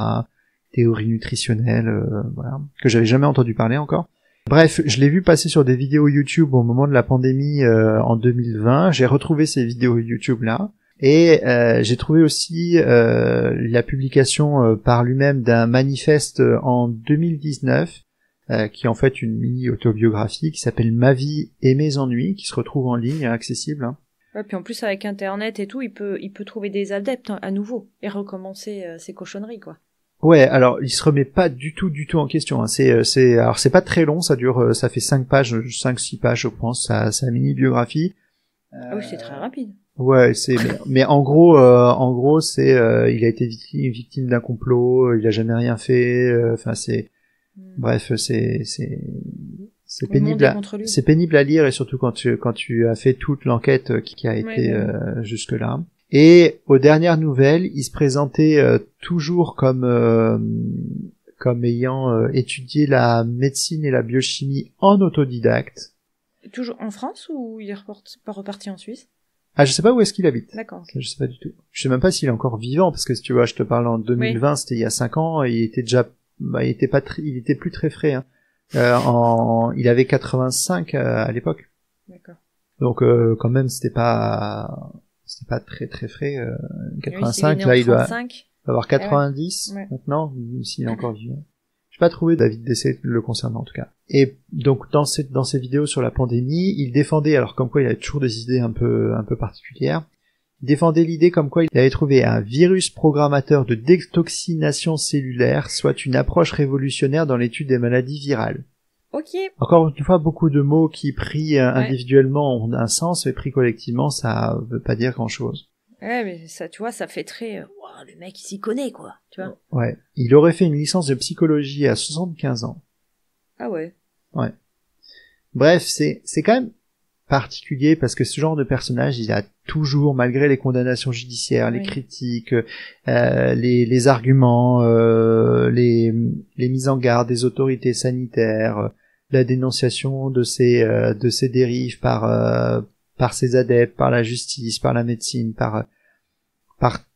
Théorie nutritionnelle, voilà, que j'avais jamais entendu parler encore. Bref, je l'ai vu passer sur des vidéos YouTube au moment de la pandémie en 2020. J'ai retrouvé ces vidéos YouTube là et j'ai trouvé aussi la publication par lui-même d'un manifeste en 2019 qui est en fait une mini-autobiographie qui s'appelle Ma vie et mes ennuis, qui se retrouve en ligne, accessible. Hein. Ouais, puis en plus avec Internet et tout, il peut trouver des adeptes à nouveau et recommencer ses cochonneries, quoi. Ouais, alors il se remet pas du tout en question. Hein. Alors c'est pas très long, ça dure, ça fait 5 6 pages, je pense. C'est une mini biographie. Ah oui, c'est très rapide. Ouais, mais en gros, c'est, il a été victime d'un complot, il a jamais rien fait. Enfin, bref, c'est pénible. C'est pénible à lire et surtout quand tu as fait toute l'enquête qui a été jusque là. Et aux dernières nouvelles, il se présentait toujours comme ayant étudié la médecine et la biochimie en autodidacte. Toujours en France ou il est pas reparti en Suisse? Ah, je sais pas où est-ce qu'il habite. D'accord. Je sais pas du tout. Je sais même pas s'il est encore vivant parce que si tu vois, je te parle en 2020, c'était il y a 5 ans, et il était déjà, il était plus très frais. Hein. Il avait 85 à l'époque. D'accord. Donc quand même, c'était pas très très frais. 85, oui, là, il 35. doit avoir 90 maintenant, s'il est encore vivant. J'ai pas trouvé d'avis de décès le concernant en tout cas. Et donc dans ces vidéos sur la pandémie, il défendait, alors comme quoi il avait toujours des idées un peu particulières, il défendait l'idée comme quoi il avait trouvé un virus programmateur de détoxination cellulaire, soit une approche révolutionnaire dans l'étude des maladies virales. Ok. Encore une fois, beaucoup de mots qui pris individuellement ont un sens, mais pris collectivement, ça veut pas dire grand-chose. Ouais, mais ça, tu vois, ça fait très... wow, le mec, il s'y connaît, quoi. Tu vois. Ouais. Il aurait fait une licence de psychologie à 75 ans. Ah ouais. Ouais. Bref, c'est quand même particulier parce que ce genre de personnage, il a toujours, malgré les condamnations judiciaires, les critiques, les arguments, les mises en garde des autorités sanitaires, la dénonciation de ces dérives par ses adeptes, par la justice, par la médecine, par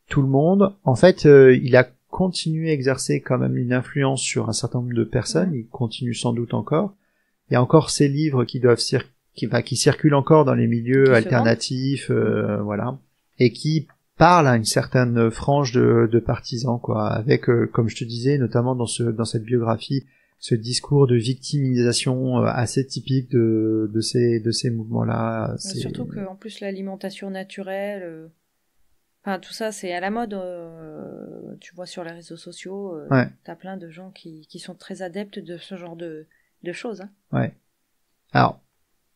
tout le monde. En fait, il a continué à exercer quand même une influence sur un certain nombre de personnes. Il continue sans doute encore. Il y a encore ces livres qui circulent encore dans les milieux alternatifs, voilà, et qui parlent à une certaine frange de partisans, quoi, avec, comme je te disais, notamment dans cette biographie, ce discours de victimisation assez typique de ces mouvements-là. Surtout qu'en plus l'alimentation naturelle, enfin tout ça c'est à la mode. Tu vois sur les réseaux sociaux, t'as plein de gens qui sont très adeptes de ce genre de choses. Hein. Ouais. Alors,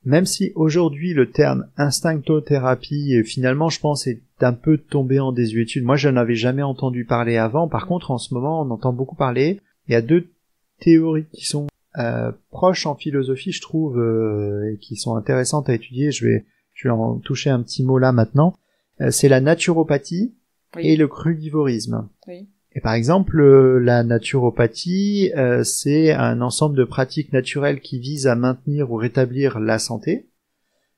même si aujourd'hui le terme instinctothérapie, finalement, je pense, est un peu tombé en désuétude. Moi, je n'avais jamais entendu parler avant. Par contre, en ce moment, on entend beaucoup parler. Il y a 2 théories qui sont proches en philosophie, je trouve, et qui sont intéressantes à étudier. Je vais en toucher un petit mot là maintenant. C'est la naturopathie et le crudivorisme. Oui. Et par exemple, la naturopathie, c'est un ensemble de pratiques naturelles qui visent à maintenir ou rétablir la santé,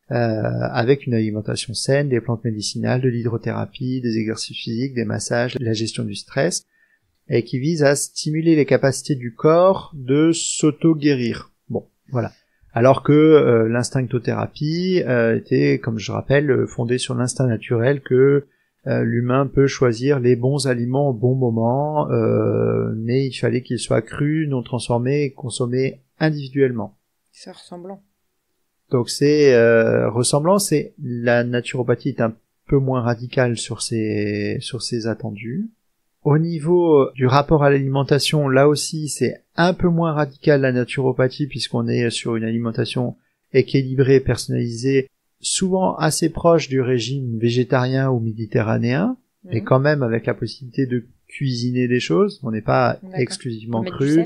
avec une alimentation saine, des plantes médicinales, de l'hydrothérapie, des exercices physiques, des massages, la gestion du stress, et qui visent à stimuler les capacités du corps de s'auto-guérir. Bon, voilà. Alors que l'instinctothérapie était, comme je rappelle, fondée sur l'instinct naturel que l'humain peut choisir les bons aliments au bon moment, mais il fallait qu'ils soient crus, non transformés et consommés individuellement. C'est ressemblant. Donc c'est ressemblant, c'est la naturopathie est un peu moins radicale sur ses attendus. Au niveau du rapport à l'alimentation, là aussi c'est un peu moins radical la naturopathie puisqu'on est sur une alimentation équilibrée, personnalisée, souvent assez proche du régime végétarien ou méditerranéen, mais quand même avec la possibilité de cuisiner des choses. On n'est pas exclusivement cru.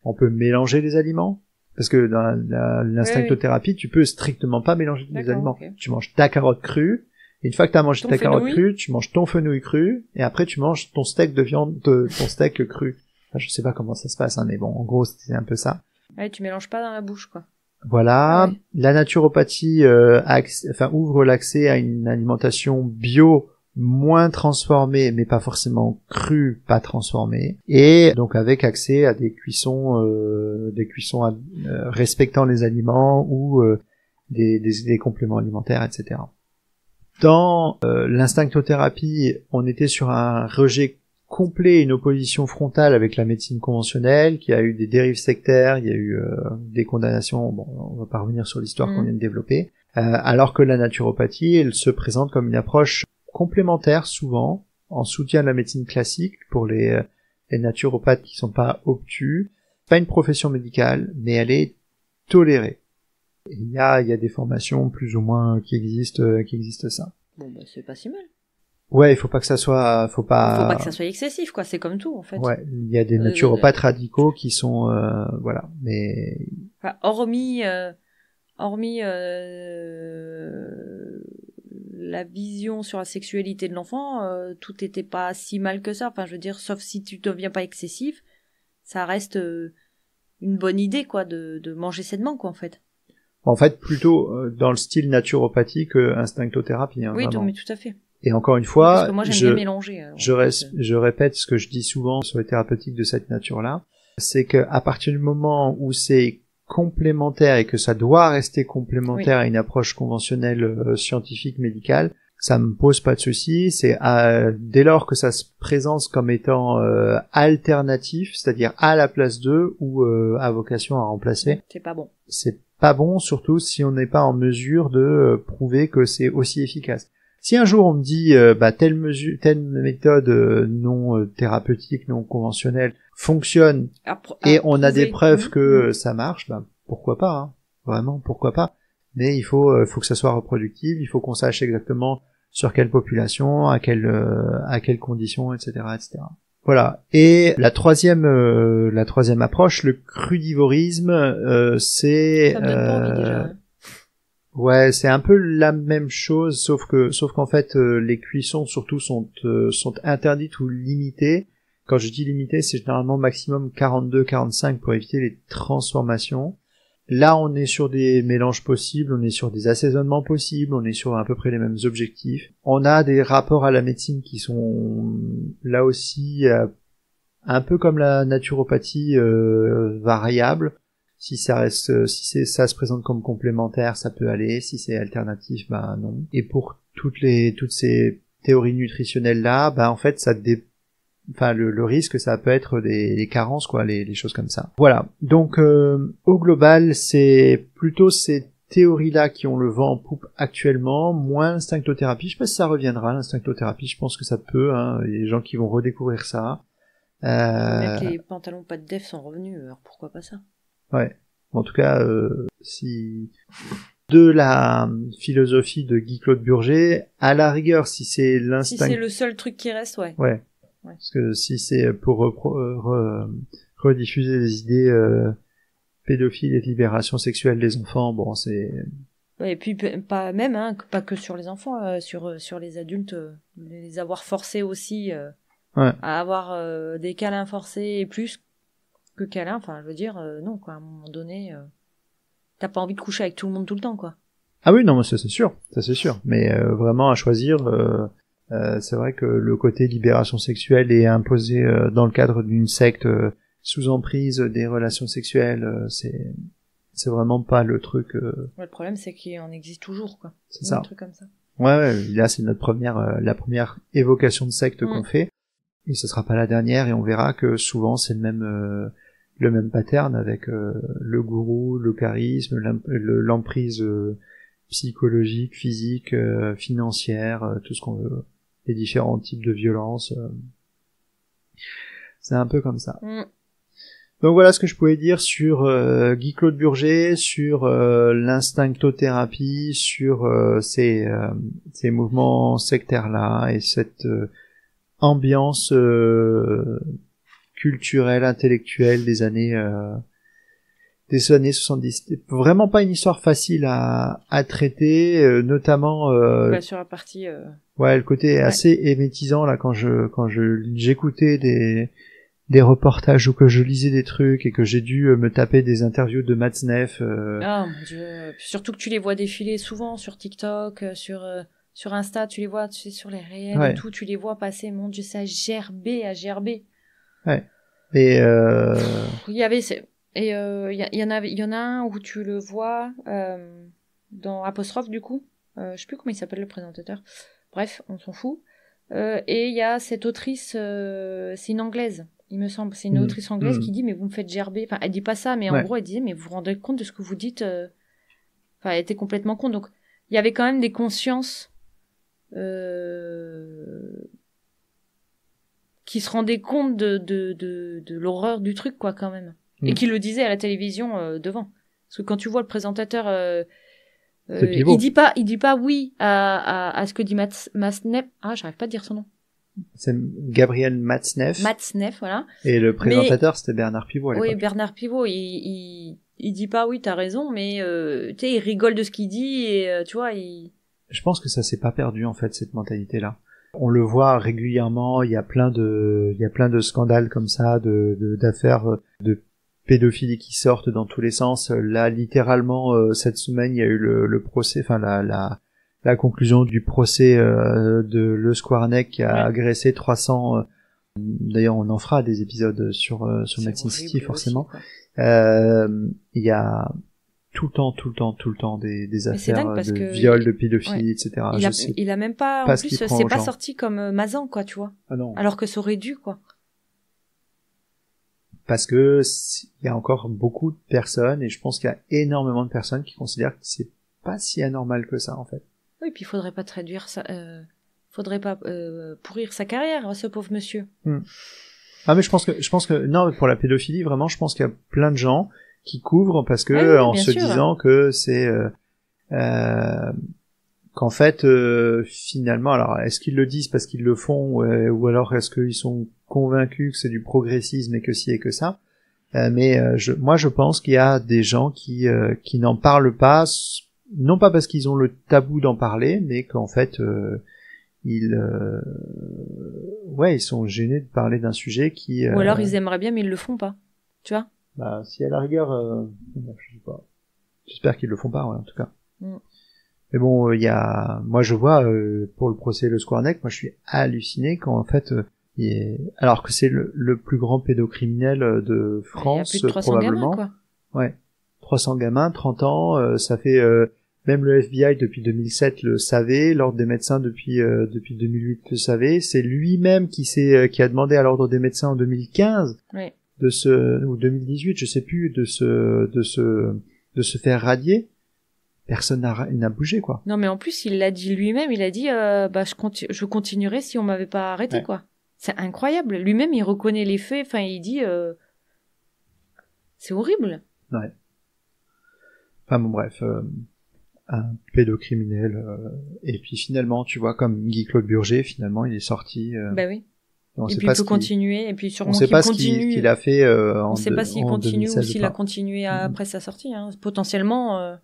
On peut mélanger les aliments. Parce que dans l'instinctothérapie, tu peux strictement pas mélanger les aliments. Okay. Tu manges ta carotte crue. Et une fois que tu as mangé ta carotte crue, tu manges ton fenouil cru. Et après, tu manges ton steak de viande, ton steak cru. Enfin, je sais pas comment ça se passe, hein, mais bon, en gros, c'est un peu ça. Ouais, tu mélanges pas dans la bouche, quoi. Voilà, la naturopathie ouvre l'accès à une alimentation bio moins transformée, mais pas forcément crue, pas transformée, et donc avec accès à des cuissons respectant les aliments ou des compléments alimentaires, etc. Dans l'instinctothérapie, on était sur un rejet complet, une opposition frontale avec la médecine conventionnelle, qui a eu des dérives sectaires, il y a eu des condamnations, bon, on va pas revenir sur l'histoire qu'on vient de développer, alors que la naturopathie, elle se présente comme une approche complémentaire souvent, en soutien de la médecine classique pour les naturopathes qui sont pas obtus. Pas une profession médicale, mais elle est tolérée. Il y a des formations plus ou moins qui existent ça. Bon, bah, c'est pas si mal. Ouais, il faut pas que ça soit, Faut pas que ça soit excessif, quoi. C'est comme tout, en fait. Ouais, il y a des naturopathes radicaux qui sont, voilà, mais. Enfin, hormis la vision sur la sexualité de l'enfant, tout était pas si mal que ça. Enfin, je veux dire, sauf si tu deviens pas excessif, ça reste une bonne idée, quoi, de manger sainement, quoi, en fait. En fait, plutôt dans le style naturopathie que instinctothérapie. Hein, oui, vraiment. mais tout à fait. Et encore une fois, parce que moi, j'aime bien mélanger. Alors, je répète ce que je dis souvent sur les thérapeutiques de cette nature-là, c'est que à partir du moment où c'est complémentaire et que ça doit rester complémentaire à une approche conventionnelle scientifique médicale, ça me pose pas de souci. C'est dès lors que ça se présente comme étant alternatif, c'est-à-dire à la place d'eux ou à vocation à remplacer. C'est pas bon. C'est pas bon, surtout si on n'est pas en mesure de prouver que c'est aussi efficace. Si un jour on me dit telle méthode non thérapeutique, non conventionnelle fonctionne et on a des preuves que ça marche, pourquoi pas, hein. Vraiment, pourquoi pas. Mais il faut que ça soit reproductible, il faut qu'on sache exactement sur quelle population, à quelles conditions, etc., etc. Voilà. Et la troisième approche, le crudivorisme, c'est ça me donne pas envie déjà. Ouais, c'est un peu la même chose, sauf qu'en fait, les cuissons surtout sont interdites ou limitées. Quand je dis limitées, c'est généralement maximum 42-45 pour éviter les transformations. Là, on est sur des mélanges possibles, on est sur des assaisonnements possibles, on est sur à peu près les mêmes objectifs. On a des rapports à la médecine qui sont là aussi un peu comme la naturopathie variables. Si ça se présente comme complémentaire, ça peut aller. Si c'est alternatif, non. Et pour toutes ces théories nutritionnelles là, en fait, le risque, ça peut être des carences, quoi, les choses comme ça. Voilà. Donc, au global, c'est plutôt ces théories-là qui ont le vent en poupe actuellement, moins l'instinctothérapie. Je sais pas si ça reviendra, l'instinctothérapie. Je pense que ça peut, hein. Il y a des gens qui vont redécouvrir ça. Même que les pantalons pas de def sont revenus, alors pourquoi pas ça? Ouais. En tout cas, si de la philosophie de Guy-Claude Burger, à la rigueur, si c'est l'instinct... Si c'est le seul truc qui reste, ouais. Ouais. Parce que si c'est pour rediffuser les idées pédophiles et de libération sexuelle des enfants, bon, c'est... Ouais, et puis pas même, hein, pas que sur les enfants, sur les adultes, les avoir forcés aussi à avoir des câlins forcés et plus que câlin, enfin, je veux dire, non, quoi, à un moment donné, t'as pas envie de coucher avec tout le monde tout le temps, quoi. Ah oui, non, mais ça c'est sûr, mais vraiment à choisir, c'est vrai que le côté libération sexuelle est imposé dans le cadre d'une secte sous emprise des relations sexuelles, c'est vraiment pas le truc... Ouais, le problème, c'est qu'il en existe toujours, quoi. C'est ça. Un truc comme ça. Ouais, là c'est la première évocation de secte qu'on fait, et ce sera pas la dernière, et on verra que souvent c'est le même pattern avec le gourou, le charisme, l'emprise psychologique, physique, financière, tout ce qu'on veut, les différents types de violences. C'est un peu comme ça. Donc voilà ce que je pouvais dire sur Guy-Claude Burger, sur l'instinctothérapie, sur ces mouvements sectaires-là et cette ambiance culturelle, intellectuelle des années 70. Vraiment pas une histoire facile à traiter, notamment sur la partie le côté assez émétisant là quand j'écoutais des reportages ou que je lisais des trucs et que j'ai dû me taper des interviews de Matzneff. Ah mon Dieu, surtout que tu les vois défiler souvent sur TikTok, sur Insta, tu les vois, tu sais, sur les réels et tout, tu les vois passer, mon Dieu, ça gerbé à gerber. Ouais. Et il y avait il y en a un où tu le vois dans Apostrophe du coup, je sais plus comment il s'appelle le présentateur. Bref, on s'en fout. Et il y a cette autrice, c'est une anglaise, il me semble, c'est une autrice anglaise qui dit mais vous me faites gerber. Enfin, elle dit pas ça, mais en gros elle disait mais vous vous rendez compte de ce que vous dites. Enfin, elle était complètement con. Donc il y avait quand même des consciences qui se rendaient compte de l'horreur du truc, quoi, quand même, et qui le disaient à la télévision devant. Parce que quand tu vois le présentateur, il dit pas oui à ce que dit Matzneff. Ah, j'arrive pas à dire son nom. C'est Gabriel Matzneff. Matzneff, voilà. Et le présentateur, c'était Bernard Pivot à l'époque. Oui, Bernard Pivot, il dit pas oui, t'as raison, mais tu sais, il rigole de ce qu'il dit et tu vois, Je pense que ça s'est pas perdu en fait, cette mentalité-là. On le voit régulièrement, il y a plein de scandales comme ça, d'affaires de pédophilie qui sortent dans tous les sens. Là, littéralement, cette semaine, il y a eu le procès, enfin la conclusion du procès de Le Squarneck qui a agressé 300. D'ailleurs, on en fera des épisodes sur Medicine City, forcément. Il y a tout le temps des affaires de viol, de pédophilie, etc. Il a même pas, en plus, c'est pas sorti comme Mazan, quoi, tu vois. Ah non. Alors que ça aurait dû, quoi. Parce que il y a encore beaucoup de personnes, et je pense qu'il y a énormément de personnes qui considèrent que c'est pas si anormal que ça, en fait. Oui, puis il faudrait pas traduire ça, faudrait pas pourrir sa carrière, ce pauvre monsieur. Ah, mais je pense que non, pour la pédophilie, vraiment, je pense qu'il y a plein de gens qui couvrent parce que en se disant que c'est qu'en fait finalement, alors est-ce qu'ils le disent parce qu'ils le font ou alors est-ce qu'ils sont convaincus que c'est du progressisme et que ci et que ça, mais moi je pense qu'il y a des gens qui n'en parlent pas, non pas parce qu'ils ont le tabou d'en parler, mais qu'en fait ils sont gênés de parler d'un sujet qui ou alors ils aimeraient bien mais ils le font pas, tu vois. Bah, si à la rigueur, je sais pas. J'espère qu'ils le font pas, ouais, en tout cas. Mais bon, moi je vois, pour le procès Le Squarneck, moi je suis halluciné quand en fait, alors que c'est le plus grand pédocriminel de France, il y a plus de 300 probablement. Gamins, quoi. Ouais. 300 gamins, 30 ans, ça fait, même le FBI depuis 2007 le savait, l'ordre des médecins depuis 2008 le savait, c'est lui-même qui a demandé à l'ordre des médecins en 2015. Ouais. Ou 2018, je sais plus, de se faire radier. Personne n'a bougé, quoi. Non, mais en plus, il l'a dit lui-même, il a dit, je continuerai si on m'avait pas arrêté, quoi. C'est incroyable. Lui-même, il reconnaît les faits, enfin, il dit, c'est horrible. Ouais. Enfin, bon, bref, un pédocriminel, et puis finalement, tu vois, comme Guy-Claude Burger, finalement, il est sorti, bah oui. Et puis il peut continuer, et puis sûrement qu'il continue. On sait pas ce qu'il a fait on sait pas s'il continue ou s'il a continué après sa sortie, hein. Potentiellement.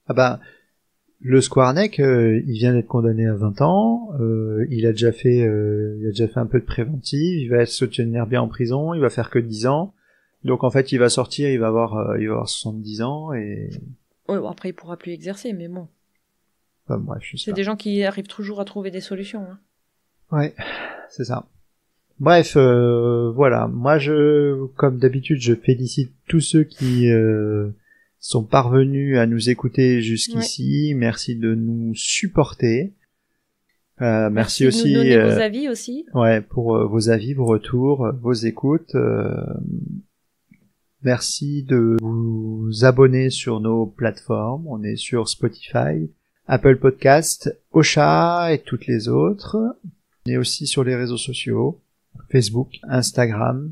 Ah bah, Le Squarneck, il vient d'être condamné à 20 ans, il a déjà fait un peu de préventive, il va se tenir bien en prison, il va faire que 10 ans. Donc en fait, il va sortir, il va avoir 70 ans et ouais, bon, après il pourra plus exercer, mais bon. Enfin, bref, c'est des gens qui arrivent toujours à trouver des solutions, hein. Ouais, c'est ça. Bref, voilà. Moi, comme d'habitude, je félicite tous ceux qui sont parvenus à nous écouter jusqu'ici. Ouais. Merci de nous supporter. Merci aussi. De nous donner vos avis aussi. Ouais, pour vos avis, vos retours, vos écoutes. Merci de vous abonner sur nos plateformes. On est sur Spotify, Apple Podcast, Ocha et toutes les autres. On est aussi sur les réseaux sociaux, Facebook, Instagram,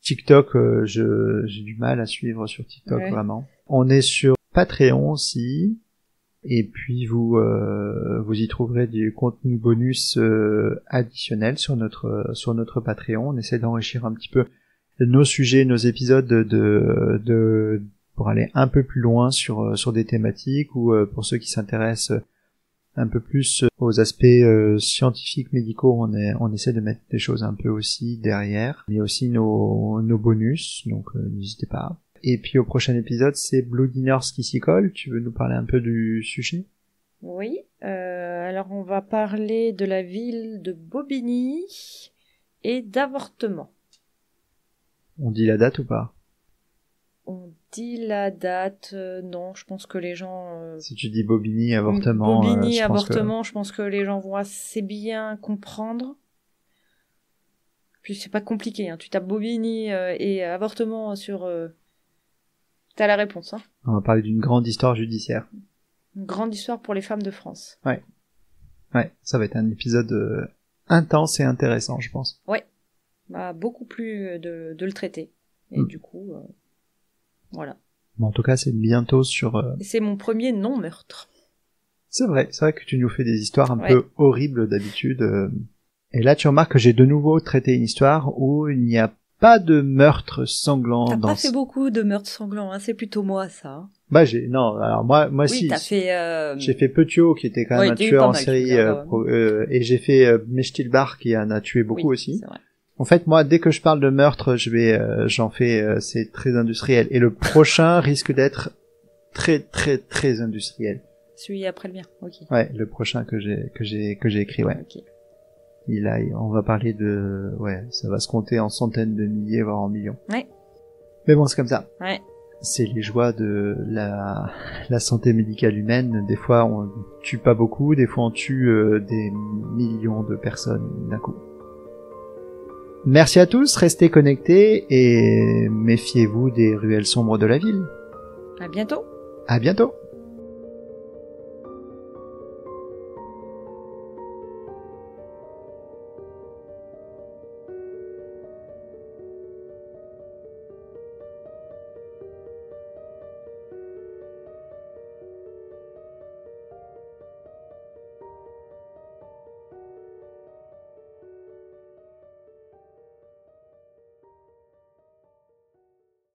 TikTok, j'ai du mal à suivre sur TikTok, vraiment. On est sur Patreon aussi, et puis vous y trouverez du contenu bonus additionnel sur notre Patreon. On essaie d'enrichir un petit peu nos sujets, nos épisodes pour aller un peu plus loin sur des thématiques, ou pour ceux qui s'intéressent un peu plus aux aspects scientifiques, médicaux, on essaie de mettre des choses un peu aussi derrière. Il y a aussi nos bonus, donc n'hésitez pas. Et puis au prochain épisode, c'est Bloody Nurse qui s'y colle. Tu veux nous parler un peu du sujet ? Oui, alors on va parler de la ville de Bobigny et d'avortement. On dit la date ou pas ? On dit la date, non, je pense que les gens... Si tu dis Bobigny, avortement... Bobigny, je pense avortement, je pense que les gens vont assez bien comprendre. Puis c'est pas compliqué, hein. Tu tapes Bobigny et avortement sur... T'as la réponse, hein. On va parler d'une grande histoire judiciaire. Une grande histoire pour les femmes de France. Ouais, ça va être un épisode intense et intéressant, je pense. Ouais, bah, beaucoup plus de le traiter. Et du coup, voilà. Bon, en tout cas, c'est bientôt sur... Et c'est mon premier non-meurtre. C'est vrai que tu nous fais des histoires un peu horribles d'habitude. Et là, tu remarques que j'ai de nouveau traité une histoire où il n'y a pas de meurtre sanglant. T'as pas fait beaucoup de meurtres sanglants, hein. C'est plutôt moi, ça. Bah non, alors moi oui, si. T'as fait, J'ai fait Petiot qui était quand même un tueur en série et j'ai fait Mechtilbar qui en a tué beaucoup aussi. C'est vrai. En fait, moi, dès que je parle de meurtre, j'en fais, c'est très industriel. Et le prochain risque d'être très, très, très industriel. Celui après le mien, ok. Ouais, le prochain que j'ai écrit, ouais. Okay. On va parler de, ça va se compter en centaines de milliers, voire en millions. Ouais. Mais bon, c'est comme ça. Ouais. C'est les joies de la santé médicale humaine. Des fois, on tue pas beaucoup, des fois on tue des millions de personnes d'un coup. Merci à tous, restez connectés et méfiez-vous des ruelles sombres de la ville. À bientôt. À bientôt.